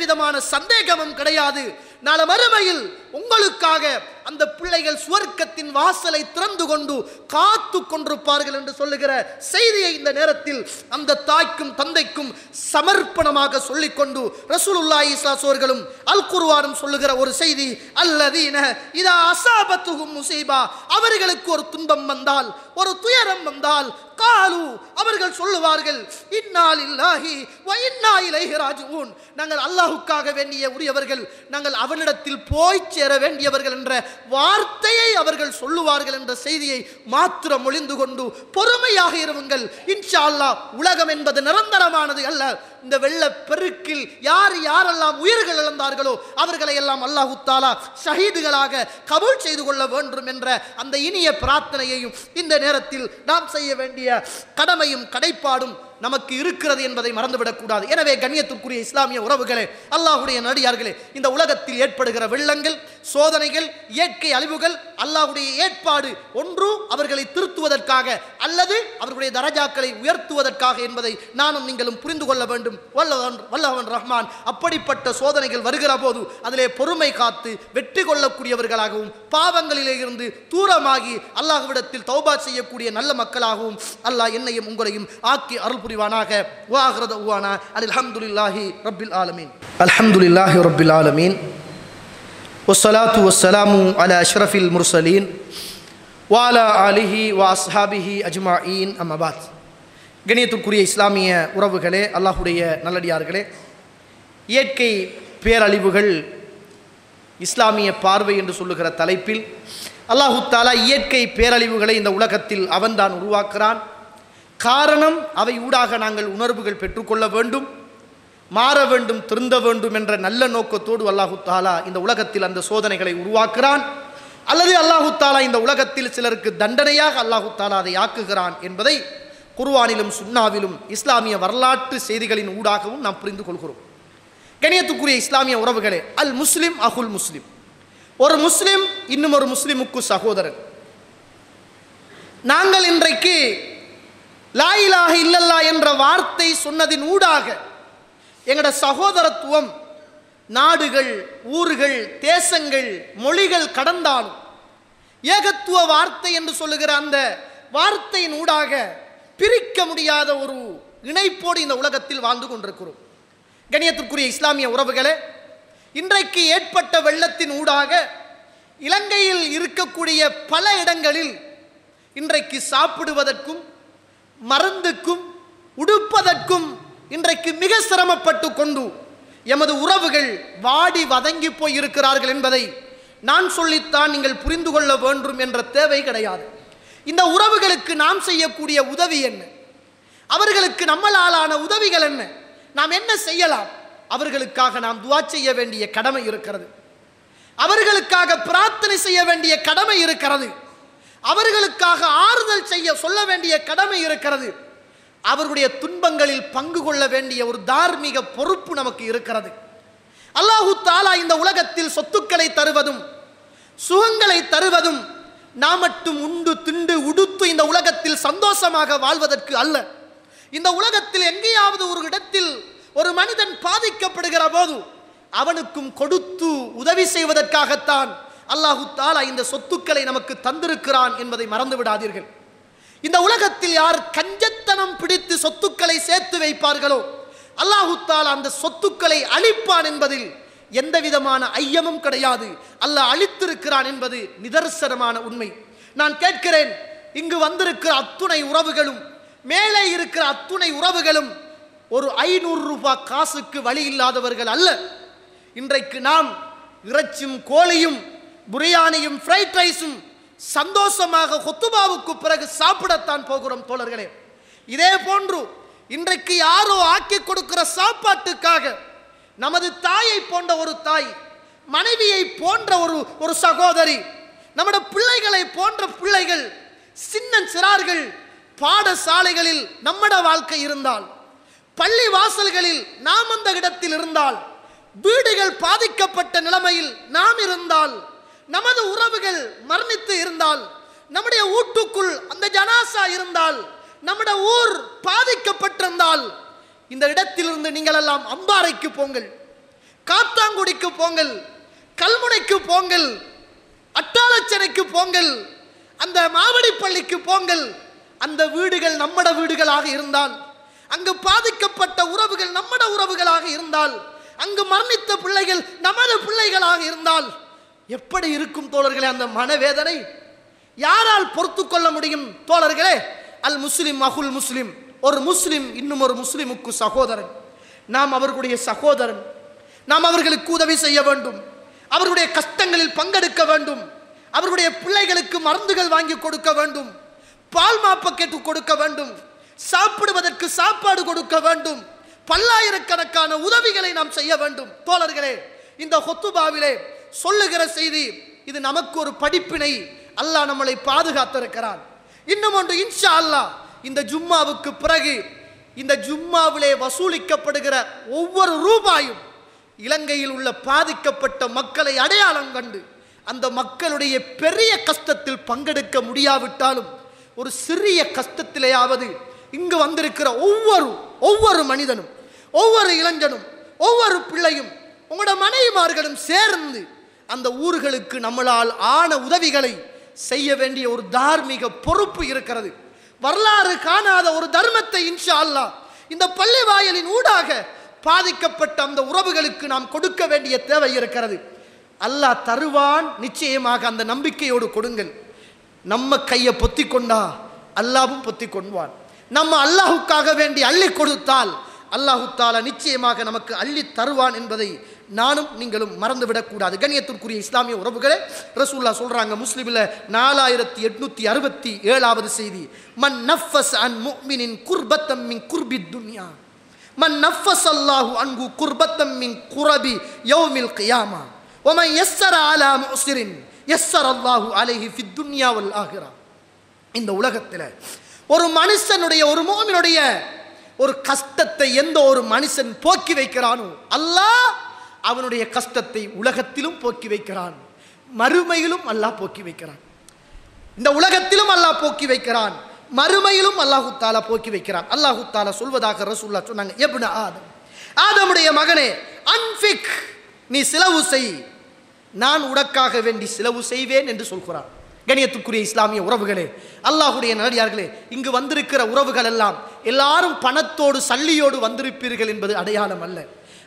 விதமான சந்தேகமும் கிடையாது. நாளை மறுமையில் உங்களுக்காக அந்த பிள்ளைகள் சுவர்க்கத்தின் வாசலை திறந்து கொண்டு காத்து கொண்டிருப்பார்கள் என்று சொல்லுகிற செய்தியை இந்த நேரத்தில் அந்த தாய்க்கும் தந்தைக்கும் சமர்ப்பணமாக சொல்லிக்கொண்டு ரசூலுல்லாஹி ஸல்லல்லாஹு அலைஹி வஸல்லம் அல் குர்ஆனும் சொல்லுகிற ஒரு செய்தி, அல்லதீன இதா அஸாபத்துஹும் முஸீபா, அவர்களுக்கு ஒரு துன்பம் வந்தால், ஒரு துயரம் வந்தால், காலு, அவர்கள் சொல்லுவார்கள், இன்னா லில்லாஹி வ இன்னா இலைஹி ராஜிஊன், நாங்கள் அல்லாஹ்வுக்காக வேண்டிய உரியவர்கள், நாங்கள் அவனிடத்தில் போய் சேர வேண்டியவர்கள் என்ற வார்த்தையை அவர்கள் சொல்லுவார்கள் என்ற செய்தியை மாத்திரம் ஒளிந்து கொண்டு பொறுமையாக இருங்கள். இன்ஷா அல்லாஹ், உலகம் என்பது நிரந்தரமானது அல்ல. இந்த வெள்ள பெருக்கில் யாரெல்லாம் உயிர்கள் இழந்தார்களோ அவர்களை எல்லாம் அல்லாஹ் தஆலா ஷஹீதுகளாக கபூல் செய்து கொள்ள வேண்டும் என்ற அந்த இனிய பிரார்த்தனையையும் இந்த நேரத்தில் நாம் செய்ய வேண்டிய கடமையும் கடைப்பாடும் நமக்கு இருக்கிறது என்பதை மறந்துவிடக்கூடாது. எனவே கண்ணியத்திற்குரிய இஸ்லாமிய உறவுகளே, அல்லாஹ்வுடைய நடிகார்களே, இந்த உலகத்தில் ஏற்படுகிற வெள்ளங்கள், சோதனைகள், இயற்கை அழிவுகள் அல்லாஹ்வுடைய ஏற்பாடு. ஒன்று அவர்களை திருத்துவதற்காக அல்லது அவர்களுடைய தரஜாக்களை உயர்த்துவதற்காக என்பதை நானும் நீங்களும் புரிந்து கொள்ள வேண்டும். வல்லவன் ரஹ்மான் அப்படிப்பட்ட சோதனைகள் வருகிற போது அதிலே பொறுமை காத்து வெற்றி கொள்ளக்கூடியவர்களாகவும், பாவங்களிலே இருந்து தூரமாகி அல்லாஹ்விடத்தில் தௌபா செய்யக்கூடிய நல்ல மக்களாகவும் அல்லாஹ் என்னையும் உங்களையும் ஆக்கி அருள் புரிவானாக. வாஹிரு தஅவானா அல்ஹம்துலில்லாஹி ரப்பில் ஆலமீன். அல்ஹம்துலில்லாஹி ரப்பில் ஆலமீன். வஸ்ஸலாத்து வஸ்ஸலாமு அலா அஷ்ரஃபில் முர்ஸலீன் வ அலா ஆலிஹி வ அஸ்ஹாபிஹி அஜ்மாஈன். அம்மா பாத். கண்ணியத்திற்குரிய இஸ்லாமிய உறவுகளே, அல்லாஹ்வுடைய நல்லடியார்களே, இயற்கை பேரழிவுகள் இஸ்லாமிய பார்வை என்று சொல்லுகிற தலைப்பில் அல்லாஹு தஆலா இயற்கை பேரழிவுகளை இந்த உலகத்தில் அவன்தான் உருவாக்குறான். காரணம், அவை ஊடாக நாங்கள் உணர்வுகள் பெற்றுக்கொள்ள வேண்டும், மாற வேண்டும், திருந்த வேண்டும் என்ற நல்ல நோக்கத்தோடு அல்லாஹு தஆலா இந்த உலகத்தில் அந்த சோதனைகளை உருவாக்குறான். அல்லது அல்லாஹு தஆலா இந்த உலகத்தில் சிலருக்கு தண்டனையாக அல்லாஹு தஆலா அதை ஆக்குகிறான் என்பதை குர்ஆனிலும் சுன்னாவிலும் இஸ்லாமிய வரலாற்று செய்திகளின் ஊடாகவும் நாம் புரிந்து கொள்கிறோம். கண்ணியத்துக்குரிய இஸ்லாமிய உறவுகளே, அல் முஸ்லிம் அகுல் முஸ்லிம், ஒரு முஸ்லிம் இன்னும் ஒரு முஸ்லிமுக்கு சகோதரன். நாங்கள் இன்றைக்கு லா இலாஹ இல்லல்லாஹ் என்ற வார்த்தை சொன்னதின் ஊடாக எங்களோட சகோதரத்துவம் நாடுகள், ஊர்கள், தேசங்கள், மொழிகள் கடந்தாலும் ஏகத்துவ வார்த்தை என்று சொல்லுகிற அந்த வார்த்தையின் ஊடாக பிரிக்க முடியாத ஒரு இணைப்போடு இந்த உலகத்தில் வாழ்ந்து கொண்டிருக்கிறோம். கண்ணியத்திற்குரிய இஸ்லாமிய உறவுகளே, இன்றைக்கு ஏற்பட்ட வெள்ளத்தின் ஊடாக இலங்கையில் இருக்கக்கூடிய பல இடங்களில் இன்றைக்கு சாப்பிடுவதற்கும் மருந்துக்கும் உடுப்பதற்கும் இன்றைக்கு மிக சிரமப்பட்டு கொண்டு எமது உறவுகள் வாடி வதங்கி போய் இருக்கிறார்கள் என்பதை நான் சொல்லித்தான் நீங்கள் புரிந்து கொள்ள வேண்டும் என்ற தேவை கிடையாது. இந்த உறவுகளுக்கு நாம் செய்யக்கூடிய உதவி என்ன? அவர்களுக்கு நம்மளாலான உதவிகள் என்ன? நாம் என்ன செய்யலாம்? அவர்களுக்காக நாம் துஆ செய்ய வேண்டிய கடமை இருக்கிறது. அவர்களுக்காக பிரார்த்தனை செய்ய வேண்டிய கடமை இருக்கிறது. அவர்களுக்காக ஆறுதல் சொல்ல வேண்டிய கடமை இருக்கிறது. அவர்களுடைய துன்பங்களில் பங்கு கொள்ள வேண்டிய ஒரு தார்மீக பொறுப்பு நமக்கு இருக்கிறது. அல்லாஹு தஆலா இந்த உலகத்தில் சொத்துக்களை தருவதும் சுகங்களை தருவதும் நாம் மட்டும் உண்டு திண்டு உடுத்து இந்த உலகத்தில் சந்தோஷமாக வாழ்வதற்கு அல்ல. இந்த உலகத்தில் எங்கேயாவது ஒரு இடத்தில் ஒரு மனிதன் பாதிக்கப்படுகிற போது அவனுக்கும் கொடுத்து உதவி செய்வதற்காகத்தான் அல்லாஹு தஆலா இந்த சொத்துக்களை நமக்கு தந்திருக்கிறான் என்பதை மறந்து விடாதீர்கள். இந்த உலகத்தில் யார் கஞ்சத்தனம் பிடித்து சொத்துக்களை சேர்த்து வைப்பார்களோ அல்லாஹு தஆலா அந்த சொத்துக்களை அழிப்பான் என்பதில் எந்த விதமான ஐயமும் கிடையாது. அல்லாஹ் அழித்திருக்கிறான் என்பது நிதர்சனமான உண்மை. நான் கேட்கிறேன், இங்கு வந்திருக்கிற அத்துணை உறவுகளும் மேலே இருக்கிற அத்துணை உறவுகளும் ஒரு 500 ரூபாய் காசுக்கு வழி இல்லாதவர்கள் அல்ல. இன்றைக்கு நாம் இறைச்சியும் கோழியும் பிரியாணியும் ஃப்ரைட் ரைஸும் சந்தோஷமாக ஹுத்துபாவுக்கு பிறகு சாப்பிடத்தான் போகிறோம் தோழர்களே. இதே போன்று இன்றைக்கு யாரோ ஆக்கி கொடுக்கிற சாப்பாட்டுக்காக நமது தாயை போன்ற ஒரு தாய், மனைவியை போன்ற ஒரு சகோதரி, நம்முடைய பிள்ளைகளை போன்ற பிள்ளைகள், சின்ன சிறார்கள் பாடசாலைகளில் நம்மட வாழ்க்கை இருந்தால், பள்ளி வாசல்களில் நாம் அந்த இடத்தில் இருந்தால், வீடுகள் பாதிக்கப்பட்ட நிலைமையில் நாம் இருந்தால், நமது உறவுகள் மரணித்து இருந்தால், நம்முடைய வீட்டுக்குள் அந்த ஜனாசா இருந்தால், நம்முடைய ஊர் பாதிக்கப்பட்டிருந்தால், இந்த இடத்திலிருந்து நீங்கள் எல்லாம் அம்பாறைக்கு போங்கள், காத்தாங்குடிக்கு போங்கள், கல்முனைக்கு போங்கள், அட்டாளச்சனைக்கு போங்கள், அந்த மாவடிப்பள்ளிக்கு போங்கள். அந்த வீடுகள் நம்மட வீடுகளாக இருந்தால், அங்கு பாதிக்கப்பட்ட உறவுகள் நம்மட உறவுகளாக இருந்தால், அங்கு மரணித்த பிள்ளைகள் நமது பிள்ளைகளாக இருந்தால் எப்படி இருக்கும் தோழர்களே அந்த மனவேதனை? யாரால் பொறுத்து கொள்ள முடியும் தோழர்களே? அல் முஸ்லிம் அகுல் முஸ்லிம், ஒரு முஸ்லிம் இன்னும் ஒரு முஸ்லிமுக்கு சகோதரன். நாம் அவர்களுடைய சகோதரன். நாம் அவர்களுக்கு உதவி செய்ய வேண்டும், அவர்களுடைய கஷ்டங்களில் பங்கெடுக்க வேண்டும், அவர்களுடைய பிள்ளைகளுக்கு மருந்துகள் வாங்கி கொடுக்க வேண்டும், பால் மாப்பக்கெட்டு கொடுக்க வேண்டும், சாப்பிடுவதற்கு சாப்பாடு கொடுக்க வேண்டும், பல்லாயிரக்கணக்கான உதவிகளை நாம் செய்ய வேண்டும். தோழர்களே, இந்த ஹுத்துபாவிலே சொல்லுகிற செய்தி இது நமக்கு ஒரு படிப்பினை. அல்லாஹ் நம்மளை பாதுகாத்திருக்கிறான். இன்னும் ஒன்று, இன்ஷா அல்லாஹ் இந்த ஜும்மாவுக்கு பிறகு இந்த ஜும்மாவிலே வசூலிக்கப்படுகிற ஒவ்வொரு ரூபாயும் இலங்கையில் உள்ள பாதிக்கப்பட்ட மக்களை அடையாளம் கண்டு அந்த மக்களுடைய பெரிய கஷ்டத்தில் பங்கெடுக்க முடியாவிட்டாலும் ஒரு சிறிய கஷ்டத்திலேயாவது இங்கு வந்திருக்கிற ஒவ்வொரு மனிதனும், ஒவ்வொரு இளைஞனும், ஒவ்வொரு பிள்ளையும், உங்களோட மனைவிமார்களும் சேர்ந்து அந்த ஊர்களுக்கு நம்மளால் ஆன உதவிகளை செய்ய வேண்டிய ஒரு தார்மீக பொறுப்பு இருக்கிறது. வரலாறு காணாத ஒரு தர்மத்தை இன்ஷா அல்லாஹ் இந்த பள்ளி வாயலின் ஊடாக பாதிக்கப்பட்ட அந்த உறவுகளுக்கு நாம் கொடுக்க வேண்டிய தேவை இருக்கிறது. அல்லாஹ் தருவான் நிச்சயமாக. அந்த நம்பிக்கையோடு கொடுங்கள். நம்ம கையை பொத்தி கொண்டா அல்லாஹ்வும் பொத்தி கொள்வான். நம்ம அல்லாஹுக்காக வேண்டி அள்ளி கொடுத்தால் அல்லாஹு தஆலா நிச்சயமாக நமக்கு அள்ளி தருவான் என்பதை நானும் நீங்களும் மறந்துவிடக்கூடாது. கண்ணியத்திற்குரிய இஸ்லாமிய உறவுகளே, ரசூலுல்லாஹ் சொல்றாங்க முஸ்லிமில் 4867வது செய்தி, மன் நஃபஸ் அன் முஃமினின் குர்பத்தம் மின் குர்பித் துன்யா மன் நஃபஸ் அல்லாஹு அன்ஹு குர்பத்தம் மின் குரபி யௌமில் கியாமா வமன் யஸ்ஸர அலா முஸ்ரின் யஸ்ஸர அல்லாஹு அலைஹி ஃபித் துன்யா வல் ஆகிரா. இந்த உலகத்தில் ஒரு மனுஷனுடைய, ஒரு முஃமினுடைய ஒரு கஷ்டத்தை எந்த ஒரு மனுஷன் போக்கி வைக்கிறானோ அல்லாஹ் அவனுடைய கஷ்டத்தை உலகத்திலும் போக்கி வைக்கிறான். மறுமையிலும் அல்லாஹ் போக்கி வைக்கிறான். இந்த உலகத்திலும் அல்லாஹ் போக்கி வைக்கிறான், மறுமையிலும் அல்லாஹு தாலா போக்கி வைக்கிறான். அல்லாஹு தாலா சொல்வதாக ரசூலுல்லாஹ் சொன்னாங்க, இப்னு ஆதம், ஆதமுடைய மகனே, அன்ஃபிக், நீ செலவு செய், நான் உனக்காக வேண்டி செலவு செய்வேன் என்று சொல்கிறான். கணியத்துக்குரிய இஸ்லாமிய உறவுகளே, அல்லாஹுடைய நல்லடியார்களே, இங்கு வந்திருக்கிற உறவுகள் எல்லாம் எல்லாரும் பணத்தோடு சல்லியோடு வந்திருப்பீர்கள் என்பது அடையாளம் அல்ல.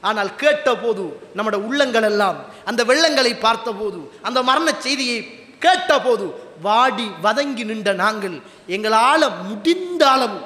ஆனால் கேட்ட போது நம்முடைய உள்ளங்கள் எல்லாம் அந்த வெள்ளங்களை பார்த்த போது, அந்த மரண செய்தியை கேட்ட போது வாடி வதங்கி நின்ற நாங்கள் எங்களால் முடிந்த அளவு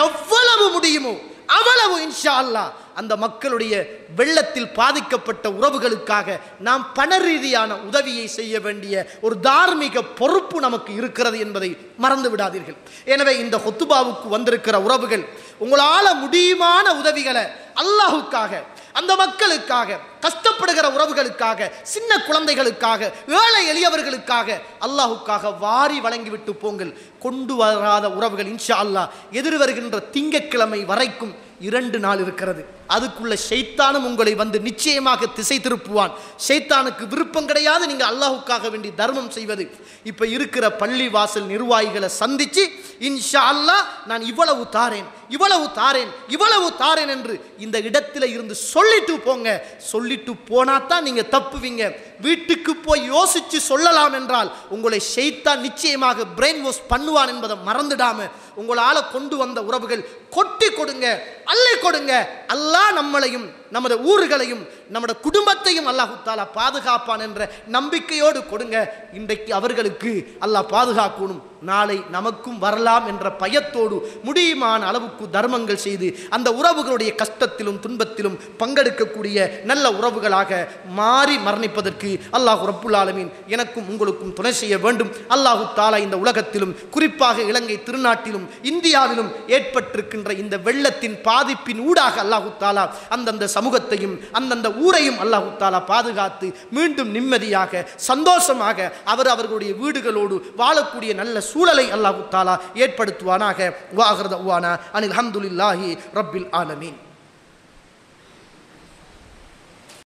எவ்வளவு முடியுமோ அவ்வளவு இன்ஷா அல்லாஹ் அந்த மக்களுடைய வெள்ளத்தில் பாதிக்கப்பட்ட உறவுகளுக்காக நாம் பண ரீதியான உதவியை செய்ய வேண்டிய ஒரு தார்மீக பொறுப்பு நமக்கு இருக்கிறது என்பதை மறந்து விடாதீர்கள். எனவே இந்த ஹுத்துபாவுக்கு வந்திருக்கிற உறவுகள் உங்களால் முடியுமான உதவிகளை அல்லாஹுக்காக, அந்த மக்களுக்காக, கஷ்டப்படுகிற உறவுகளுக்காக, சின்ன குழந்தைகளுக்காக, ஏழை எளியவர்களுக்காக அல்லாஹுக்காக வாரி வழங்கிவிட்டு போங்கள். கொண்டு வராத உறவுகள் இன்ஷா அல்லாஹ் எதிர் வருகின்ற திங்கட்கிழமை வரைக்கும் 2 நாள் இருக்கிறது. அதுக்குள்ள ஷைத்தானும் உங்களை வந்து நிச்சயமாக திசை திருப்புவான். ஷைத்தானுக்கு விருப்பம் கிடையாது நீங்க அல்லாஹுக்காக வேண்டி தர்மம் செய்வது. இப்ப இருக்கிற பள்ளி வாசல் நிர்வாகிகளை சந்திச்சு இன்ஷா அல்லாஹ் நான் இவ்வளவு தாரேன், இவ்வளவு தாரேன், இவ்வளவு தாரேன் என்று இந்த இடத்துல இருந்து சொல்லிட்டு போங்க. சொல்லிட்டு போனாதான் நீங்க தப்புவீங்க. வீட்டுக்கு போய் யோசிச்சு சொல்லலாம் என்றால் உங்களை ஷைத்தான் நிச்சயமாக பிரெயின் வாஷ் பண்ணுவான் என்பதை மறந்துடாம உங்களால கொண்டு வந்த உறவுகள் கொட்டி கொடுங்க, அள்ளி கொடுங்க. அல்லாஹ் நம்மளையும் நமது ஊர்களையும் நமது குடும்பத்தையும் அல்லாஹ் தஆலா பாதுகாப்பான் என்ற நம்பிக்கையோடு கொடுங்க. இன்றைக்கு அவர்களுக்கு அல்லாஹ் பாதுகாக்கணும், நாளை நமக்கும் வரலாம் என்ற பயத்தோடு முடியுமான அளவுக்கு தர்மங்கள் செய்து அந்த உறவுகளுடைய கஷ்டத்திலும் துன்பத்திலும் பங்கெடுக்கக்கூடிய நல்ல உறவுகளாக மாறி மரணிப்பதற்கு அல்லாஹ் ரப்புல் ஆலமீன் எனக்கும் உங்களுக்கும் துணை செய்ய வேண்டும். அல்லாஹ் தஆலா இந்த உலகத்திலும் குறிப்பாக இலங்கை திருநாட்டிலும் இந்தியாவிலும் ஏற்பட்டிருக்கின்ற இந்த வெள்ளத்தின் பாதிப்பின் ஊடாக அல்லாஹ் தஆலா அந்தந்த சமூகத்தையும் அந்தந்த ஊரையும் அல்லாஹ் தஆலா பாதுகாத்து மீண்டும் நிம்மதியாக சந்தோஷமாக அவர்களுடைய வீடுகளோடு வாழக்கூடிய நல்ல சூழலை அல்லாஹ் தஆலா ஏற்படுத்துவானாக. வ ஆகிரு தஅவானா அனில் ஹம்துலில்லாஹி ரப்பில் ஆலமீன்.